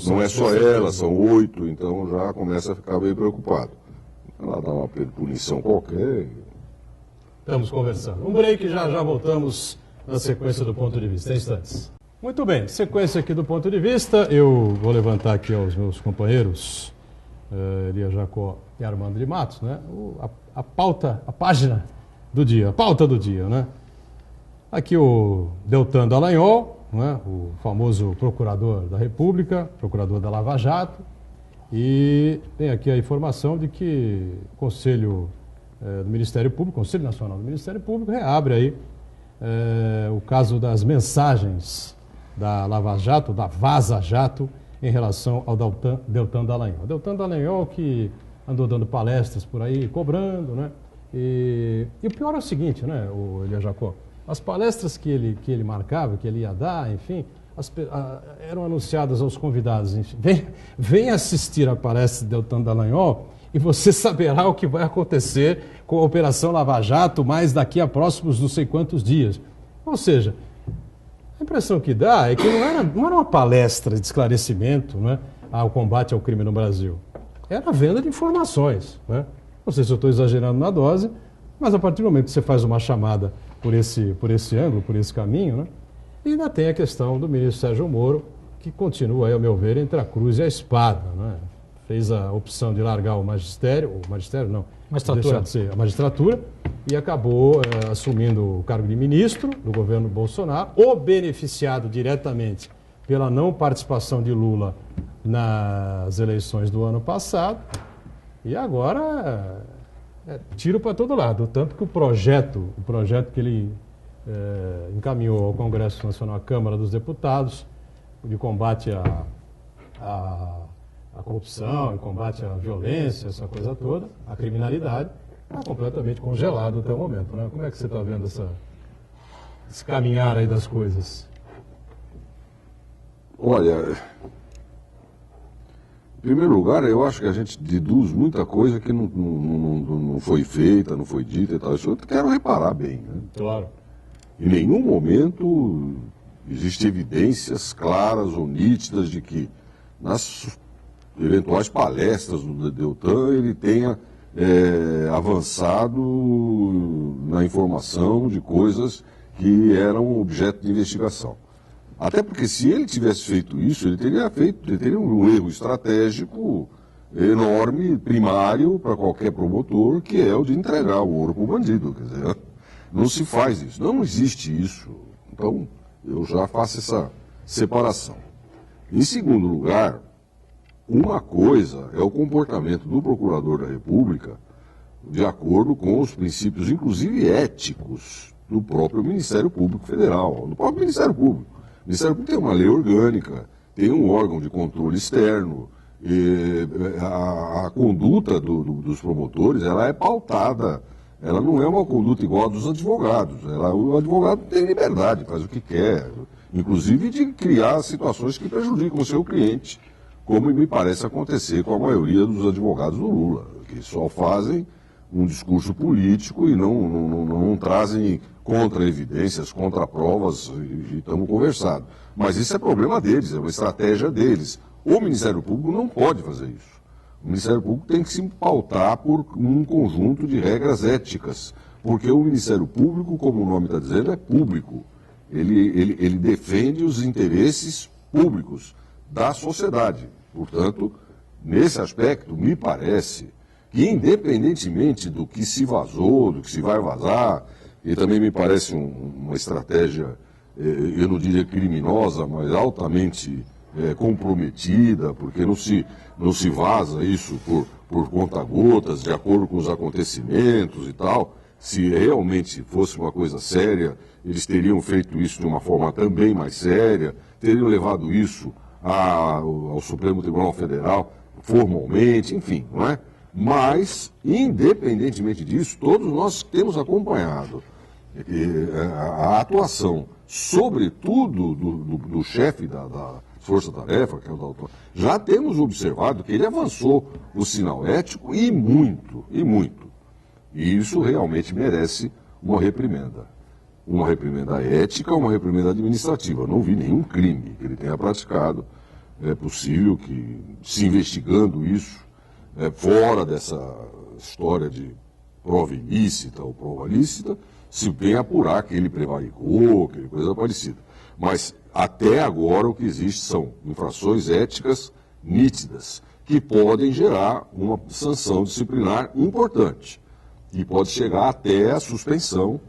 não é só ela, são 8, então já começa a ficar bem preocupado. Ela dá uma punição qualquer. Estamos conversando. Um break, já voltamos na sequência do ponto de vista. Em instantes. Muito bem, sequência aqui do ponto de vista. Eu vou levantar aqui aos meus companheiros, Elia Jacó e Armando de Matos, né? A pauta, a página do dia, a pauta do dia, né? Aqui o Deltan Dallagnol, né? O famoso procurador da República, procurador da Lava Jato, e tem aqui a informação de que o Conselho do Ministério Público, Conselho Nacional do Ministério Público, reabre aí o caso das mensagens da Lava Jato, da Vaza Jato, em relação ao Deltan Dallagnol. Deltan Dallagnol que andou dando palestras por aí, cobrando, né? E o pior é o seguinte, né, o Elia Jacó? As palestras que ele marcava, que ele ia dar, enfim, eram anunciadas aos convidados. Enfim, vem assistir a palestra de Deltan Dallagnol e você saberá o que vai acontecer com a Operação Lava Jato, mais daqui a próximos não sei quantos dias. Ou seja, a impressão que dá é que não era uma palestra de esclarecimento, né, ao combate ao crime no Brasil. Era a venda de informações, né? Não sei se eu estou exagerando na dose, mas a partir do momento que você faz uma chamada por esse ângulo, por esse caminho, né? E ainda tem a questão do ministro Sérgio Moro, que continua, aí, ao meu ver, entre a cruz e a espada, né? Fez a opção de largar a magistratura, e acabou assumindo o cargo de ministro do governo Bolsonaro, ou beneficiado diretamente pela não participação de Lula nas eleições do ano passado, e agora Tiro para todo lado, tanto que o projeto que ele encaminhou ao Congresso Nacional, à Câmara dos Deputados, de combate à corrupção, combate à violência, essa coisa toda, a criminalidade, está completamente congelado até o momento, né? Como é que você está vendo esse caminhar aí das coisas? Olha, em primeiro lugar, eu acho que a gente deduz muita coisa que não foi feita, não foi dita e tal. Isso eu quero reparar bem, né? Claro. Em nenhum momento existem evidências claras ou nítidas de que nas eventuais palestras do Deltan ele tenha avançado na informação de coisas que eram objeto de investigação. Até porque se ele tivesse feito isso, ele teria um erro estratégico enorme, primário para qualquer promotor, que é o de entregar o ouro para o bandido. Quer dizer, não se faz isso, não existe isso. Então, eu já faço essa separação. Em segundo lugar, uma coisa é o comportamento do Procurador da República de acordo com os princípios, inclusive éticos, do próprio Ministério Público Federal, do próprio Ministério Público. O Ministério Público tem uma lei orgânica, tem um órgão de controle externo, e a conduta dos promotores ela é pautada, ela não é uma conduta igual a dos advogados. O advogado tem liberdade, faz o que quer, inclusive de criar situações que prejudicam o seu cliente, como me parece acontecer com a maioria dos advogados do Lula, que só fazem um discurso político e não trazem contra-evidências, contra-provas, e estamos conversando. Mas isso é problema deles, é uma estratégia deles. O Ministério Público não pode fazer isso. O Ministério Público tem que se pautar por um conjunto de regras éticas, porque o Ministério Público, como o nome está dizendo, é público. Ele defende os interesses públicos da sociedade. Portanto, nesse aspecto, me parece que, independentemente do que se vazou, do que se vai vazar, e também me parece uma estratégia, eu não diria criminosa, mas altamente comprometida, porque não se vaza isso por conta-gotas, de acordo com os acontecimentos e tal. Se realmente fosse uma coisa séria, eles teriam feito isso de uma forma também mais séria, teriam levado isso ao Supremo Tribunal Federal formalmente, enfim, não é? Mas, independentemente disso, todos nós temos acompanhado a atuação, sobretudo do chefe da Força-Tarefa, que é o doutor. Já temos observado que ele avançou o sinal ético e muito, e muito. E isso realmente merece uma reprimenda. Uma reprimenda ética, uma reprimenda administrativa. Não vi nenhum crime que ele tenha praticado. É possível que, se investigando isso, fora dessa história de prova ilícita ou prova lícita, se venha apurar que ele prevaricou, que coisa parecida. Mas, até agora, o que existe são infrações éticas nítidas, que podem gerar uma sanção disciplinar importante, e pode chegar até a suspensão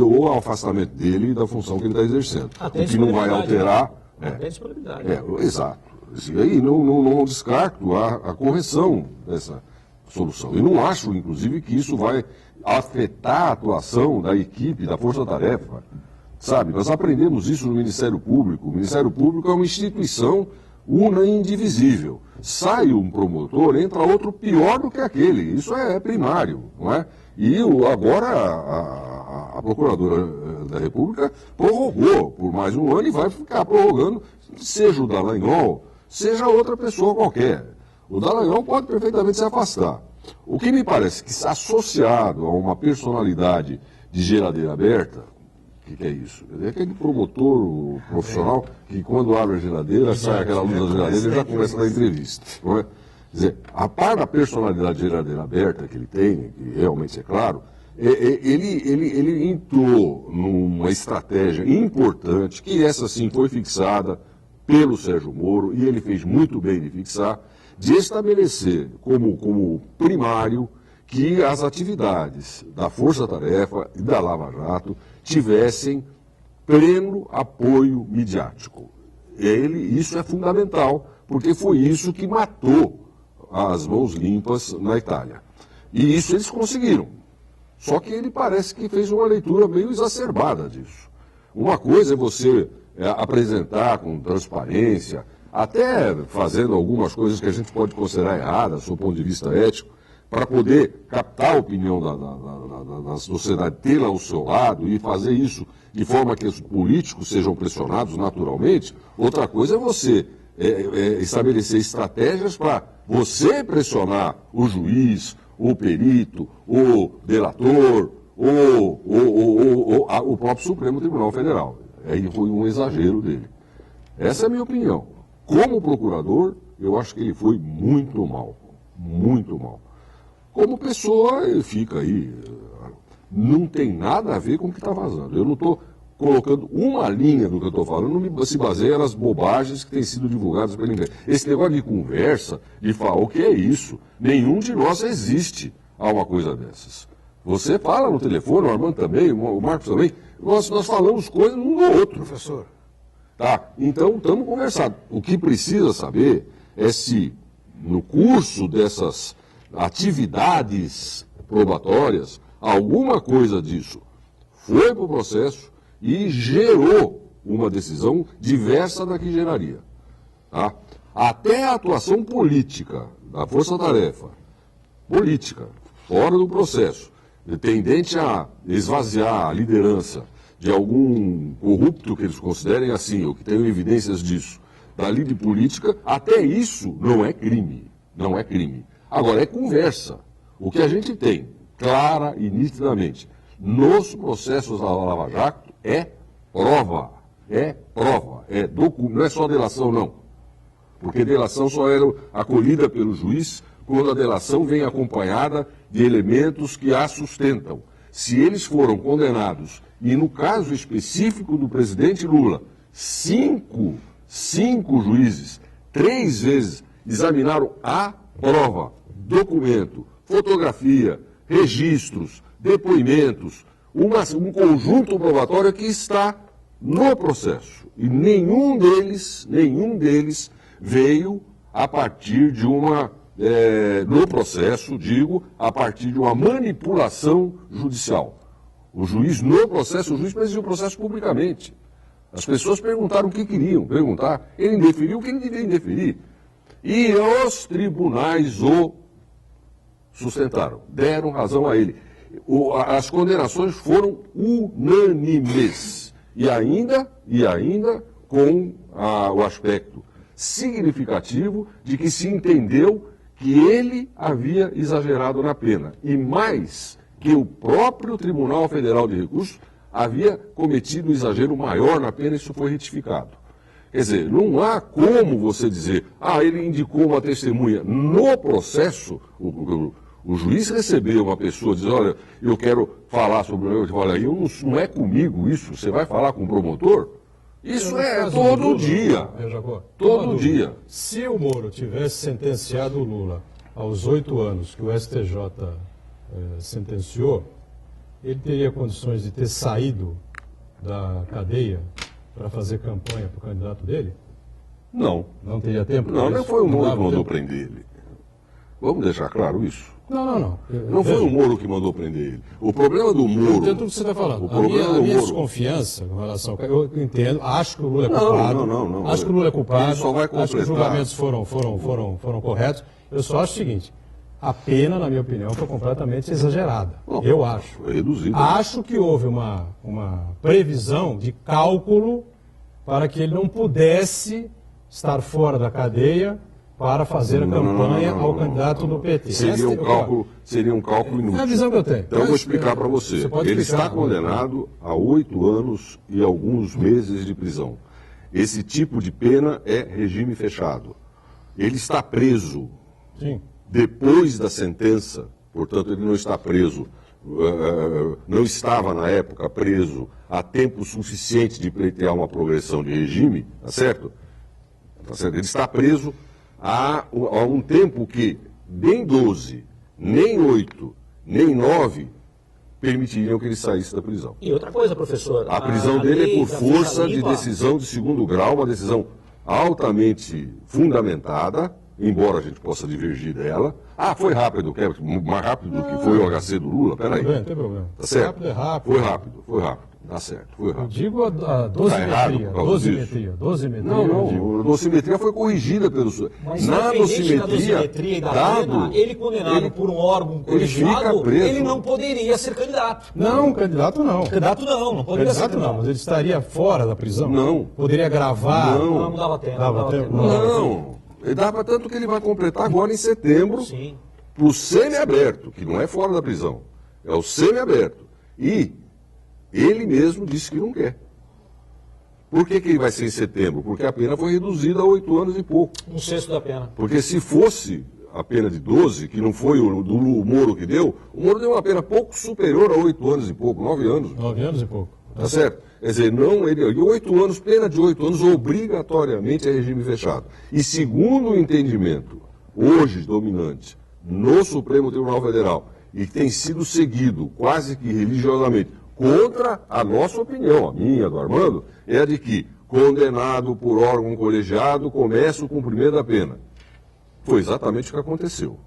ou ao afastamento dele da função que ele está exercendo. Até o que não vai alterar... Até a disponibilidade. Exato. E aí não descarto a correção dessa solução. E não acho, inclusive, que isso vai afetar a atuação da equipe, da Força-Tarefa. Sabe, nós aprendemos isso no Ministério Público. O Ministério Público é uma instituição una e indivisível. Sai um promotor, entra outro pior do que aquele. Isso é primário, não é? E agora a Procuradora da República prorrogou por mais um ano e vai ficar prorrogando, seja o Dallagnol, seja outra pessoa qualquer. O Dallagnol pode perfeitamente se afastar. O que me parece que, associado a uma personalidade de geladeira aberta, o que é isso? É aquele promotor profissional que, quando abre a geladeira, sai aquela luz da geladeira e já começa a dar entrevista. Não é? Quer dizer, a par da personalidade de geladeira aberta que ele tem, que realmente é claro, ele entrou numa estratégia importante, que essa sim foi fixada pelo Sérgio Moro, e ele fez muito bem de fixar, de estabelecer como primário que as atividades da Força-Tarefa e da Lava Jato tivessem pleno apoio midiático. Isso é fundamental, porque foi isso que matou as mãos limpas na Itália. E isso eles conseguiram. Só que ele parece que fez uma leitura meio exacerbada disso. Uma coisa é você apresentar com transparência, até fazendo algumas coisas que a gente pode considerar erradas, do ponto de vista ético, para poder captar a opinião da sociedade, tê-la ao seu lado e fazer isso de forma que os políticos sejam pressionados naturalmente. Outra coisa é você estabelecer estratégias para você pressionar o juiz, o perito, o delator, o próprio Supremo Tribunal Federal. Aí foi um exagero dele. Essa é a minha opinião. Como procurador, eu acho que ele foi muito mal. Muito mal. Como pessoa, ele fica aí. Não tem nada a ver com o que está vazando. Eu não estou colocando uma linha do que eu estou falando, não se baseia nas bobagens que têm sido divulgadas pela imprensa. Esse negócio de conversa, de falar, o que é isso? Nenhum de nós resiste a uma coisa dessas. Você fala no telefone, o Armando também, o Marcos também, nós falamos coisas um do outro. Professor. Tá? Então, estamos conversando. O que precisa saber é se, no curso dessas atividades probatórias, alguma coisa disso foi para o processo e gerou uma decisão diversa da que geraria. Tá? Até a atuação política da força-tarefa, política, fora do processo, tendente a esvaziar a liderança de algum corrupto que eles considerem assim, ou que tenham evidências disso, da lide política, até isso não é crime. Não é crime. Agora, é conversa. O que a gente tem, clara e nitidamente, nos processos da Lava Jato, é prova. É prova. É documento. Não é só delação, não. Porque delação só era acolhida pelo juiz quando a delação vem acompanhada de elementos que a sustentam. Se eles foram condenados, e no caso específico do presidente Lula, cinco juízes, 3 vezes, examinaram a prova, documento, fotografia, registros, depoimentos, um conjunto probatório que está no processo. E nenhum deles veio a partir de no processo, digo, a partir de uma manipulação judicial. O juiz, no processo, o juiz presidiu o processo publicamente. As pessoas perguntaram o que queriam perguntar. Ele indeferiu o que ele devia indeferir. E os tribunais o sustentaram, deram razão a ele. As condenações foram unânimes. E ainda com o aspecto significativo de que se entendeu que ele havia exagerado na pena. E mais, que o próprio Tribunal Federal de Recursos havia cometido um exagero maior na pena e isso foi retificado. Quer dizer, não há como você dizer, ele indicou uma testemunha. No processo, o juiz recebeu uma pessoa e diz, olha, eu quero falar sobre o meu, olha, não é comigo isso, você vai falar com o promotor? Isso é todo dia. Todo dia. Se o Moro tivesse sentenciado o Lula aos 8 anos que o STJ sentenciou, ele teria condições de ter saído da cadeia para fazer campanha para o candidato dele? Não. Não teria tempo? Não foi o Moro que mandou prender ele. Vamos deixar claro isso? Não. Não foi o Moro que mandou prender ele. O problema do Moro... Eu entendo o que você está falando. A minha desconfiança com relação... Eu entendo, acho que o Lula é culpado. Não. Acho que o Lula é culpado. Ele só vai completar. Acho que os julgamentos foram corretos. Eu só acho o seguinte, a pena, na minha opinião, foi completamente exagerada. Eu acho. Foi reduzida. Acho que houve uma previsão de cálculo para que ele não pudesse estar fora da cadeia para fazer a campanha ao candidato do PT. Seria um cálculo inútil. É a visão que eu tenho. Então eu vou explicar para você. Ele está condenado a 8 anos e alguns meses de prisão. Esse tipo de pena é regime fechado. Ele está preso. Sim. Depois da sentença, portanto, ele não está preso, não estava na época preso há tempo suficiente de pleitear uma progressão de regime, tá certo? Ele está preso há um tempo que nem 12, nem 8, nem 9 permitiriam que ele saísse da prisão. E outra coisa, professor... A prisão dele é por força de decisão de segundo grau, uma decisão altamente fundamentada, embora a gente possa divergir dela. Foi rápido, mais rápido do que foi o HC do Lula, peraí. Não tem problema. Tá certo? Rápido é rápido. Foi rápido. Dá certo, foi rápido. Eu digo a dosimetria. Não, a dosimetria foi corrigida pelo... Na dosimetria, dado... Ele condenado por um órgão colegiado, ele não poderia ser candidato. Não, candidato não. Candidato não poderia ser candidato. Não, mas ele estaria fora da prisão? Não. Poderia gravar? Não dava tempo. Não. Ele dava tanto que ele vai completar agora em setembro para o semiaberto, que não é fora da prisão, é o semiaberto. E ele mesmo disse que não quer. Por que ele vai ser em setembro? Porque a pena foi reduzida a 8 anos e pouco. Um sexto da pena. Porque se fosse a pena de 12, que não foi o do Moro que deu, o Moro deu uma pena pouco superior a 8 anos e pouco, 9 anos. 9 anos e pouco. Tá certo? Quer dizer, não, ele 8 anos, pena de 8 anos, obrigatoriamente é regime fechado. E segundo o entendimento, hoje dominante, no Supremo Tribunal Federal, e que tem sido seguido quase que religiosamente, contra a nossa opinião, a minha, do Armando, é a de que condenado por órgão colegiado começa o cumprimento da pena. Foi exatamente o que aconteceu.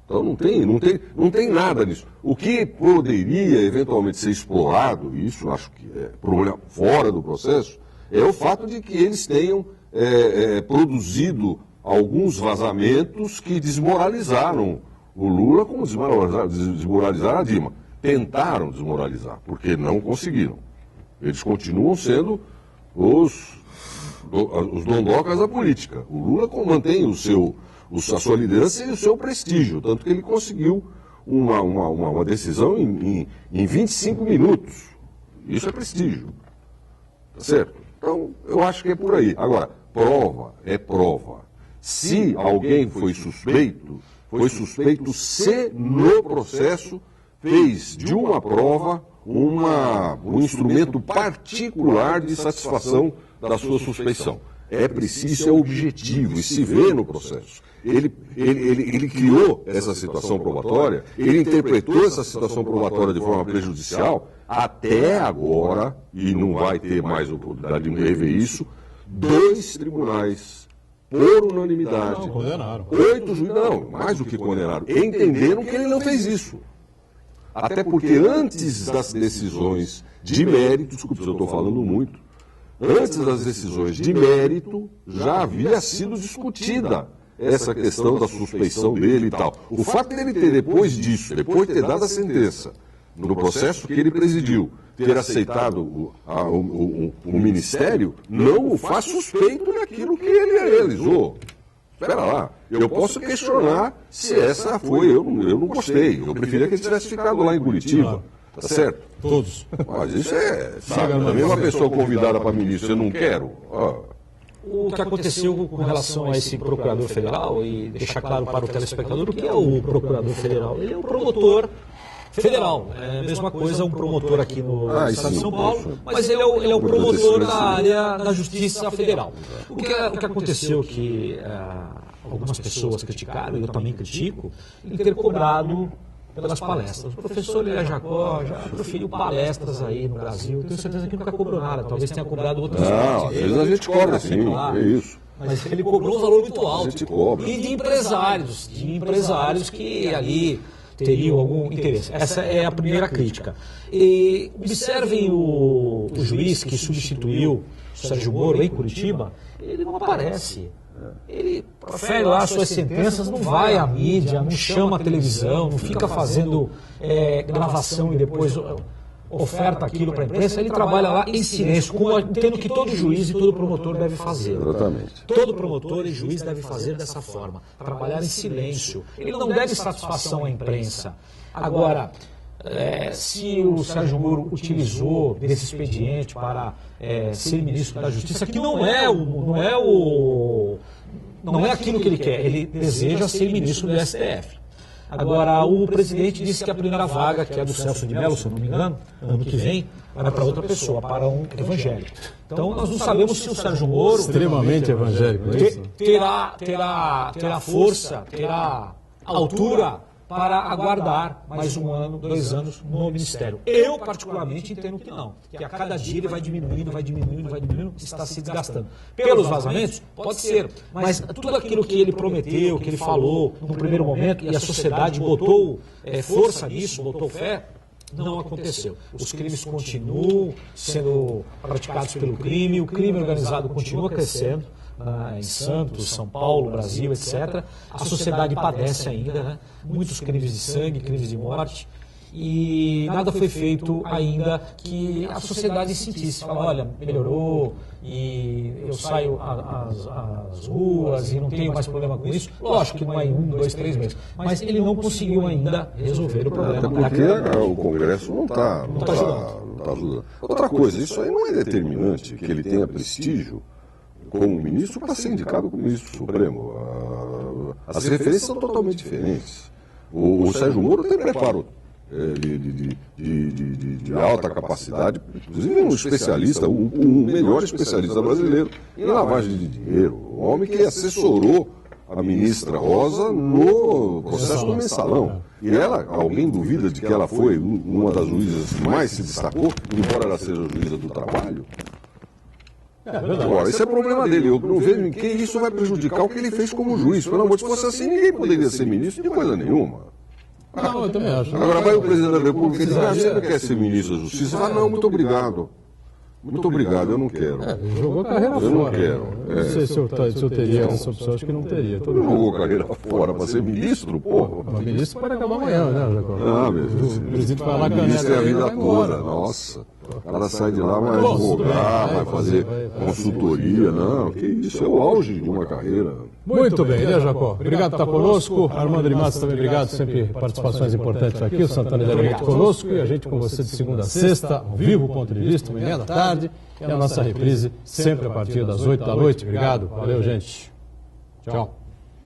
Então não tem nada nisso. O que poderia eventualmente ser explorado, e isso acho que é problema fora do processo, é o fato de que eles tenham produzido alguns vazamentos que desmoralizaram o Lula, como desmoralizaram a Dilma. Tentaram desmoralizar, porque não conseguiram. Eles continuam sendo os dondocas da política. O Lula mantém a sua liderança e o seu prestígio, tanto que ele conseguiu uma decisão em 25 minutos. Isso é prestígio. Tá certo? Então, eu acho que é por aí. Agora, prova é prova. Se alguém foi suspeito se no processo fez de uma prova um instrumento particular de satisfação da sua suspeição. É preciso, isso é objetivo, e se vê no processo. Ele criou essa situação probatória, ele interpretou essa situação probatória de forma prejudicial, até agora, e não vai ter mais oportunidade de rever isso, 2 tribunais, por unanimidade, não, condenaram. 8 juízes, não, mais do que condenaram, entenderam que ele não fez isso. Até porque antes das decisões de mérito, desculpe se eu estou falando muito, antes das decisões de mérito, já havia sido discutida essa questão da suspeição dele e tal. O fato dele ter, depois disso, depois de ter dado a sentença, no processo que ele presidiu, ter aceitado o ministério, não o faz suspeito daquilo que ele realizou. Espera lá, eu posso questionar se essa foi, eu não gostei. Eu preferia que ele tivesse ficado lá em Curitiba. Tá certo? Todos. Mas isso sabe, também uma pessoa convidada para ministro, eu não quero. O que aconteceu com relação a esse procurador federal, e deixar claro para o telespectador o que é o procurador federal. Ele é um promotor federal. É a mesma coisa um promotor aqui no estado de São Paulo, mas ele é o promotor da área da Justiça Federal. O que aconteceu que algumas pessoas criticaram, e eu também critico, em ter cobrado pelas palestras. O professor Elia Jacó já proferiu palestras aí no Brasil, eu tenho certeza que nunca cobrou nada, talvez tenha cobrado outras partes. Não, às vezes a gente cobra sim, é isso. Mas ele cobrou um valor muito alto. A gente cobra. E de empresários que ali teriam algum interesse. Essa é a primeira crítica. E observem o juiz que substituiu o Sérgio Moro em Curitiba, ele não aparece. Ele profere lá suas sentenças, não vai à mídia, não chama a televisão, não fica fazendo gravação e depois oferta aquilo para a imprensa. Ele trabalha lá em silêncio, tendo que todo juiz e todo promotor deve fazer. Exatamente. Todo promotor e juiz deve fazer dessa forma, trabalhar em silêncio. Ele não deve satisfação à imprensa. Agora, se o Sérgio Moro utilizou desse expediente para ser ministro da Justiça, que não é aquilo que ele quer, ele deseja ser ministro do STF. Agora, o presidente disse que a primeira vaga, que é do Celso de Mello, se eu não me engano, ano que vem, vai para outra pessoa, para um evangélico. Então, nós não sabemos se o Sérgio Moro extremamente evangélico, terá força, terá altura para aguardar mais 1 ano, 2 anos no Ministério. Eu, particularmente, entendo que não. Que a cada dia ele vai diminuindo, está se desgastando. Pelos vazamentos? Pode ser. Mas tudo aquilo que ele prometeu, que ele falou no primeiro momento, e a sociedade botou força nisso, botou fé, não aconteceu. Os crimes continuam sendo praticados pelo crime, o crime organizado continua crescendo. Em Santos, São Paulo, Brasil, etc. A sociedade padece ainda, né? Muitos crimes de sangue, crimes de morte, e nada foi feito ainda que a sociedade sentisse, fala, olha, melhorou, e eu saio às ruas e não tenho mais problema com isso. Lógico que não é em 1, 2, 3 meses, mas ele não conseguiu ainda resolver o problema. Até porque o Congresso não está ajudando. Outra coisa, isso aí não é determinante que ele tenha prestígio como ministro para ser indicado como ministro supremo. As referências são totalmente diferentes. O Sérgio Moro tem preparo de alta capacidade, inclusive um especialista, o melhor especialista brasileiro em lavagem de dinheiro. O homem que assessorou a ministra Rosa no processo do mensalão. E ela, alguém duvida de que ela foi uma das juízes que mais se destacou, embora ela seja juíza do trabalho? Agora, esse é problema dele. Eu não vejo em que isso vai prejudicar o que ele fez como juiz. Pelo amor de Deus, se fosse assim, ninguém poderia ser ministro de coisa nenhuma. Não, eu também acho. Agora vai o presidente da República e diz, você não quer ser ministro da Justiça? Fala, não, muito obrigado. Muito obrigado, eu não quero. Jogou a carreira fora. Eu não quero. Não sei se eu teria essa opção, acho que não teria. Jogou a carreira fora para ser ministro, pô. Mas ministro pode acabar amanhã, né, Jacó? O presidente vai lá, ministro é a vida toda, nossa. O cara sai de lá, vai advogar, vai fazer consultoria, não, que isso, é o auge de uma carreira. Muito bem, né, Jacó? Obrigado por estar conosco. Armando Limaça também, obrigado, sempre participações importantes aqui. O Santana Idealmente conosco e a gente com você de segunda a sexta, ao vivo, ponto de vista, 1h30 da tarde. E a nossa reprise sempre a partir das 8 da noite. Obrigado, valeu, gente. Tchau.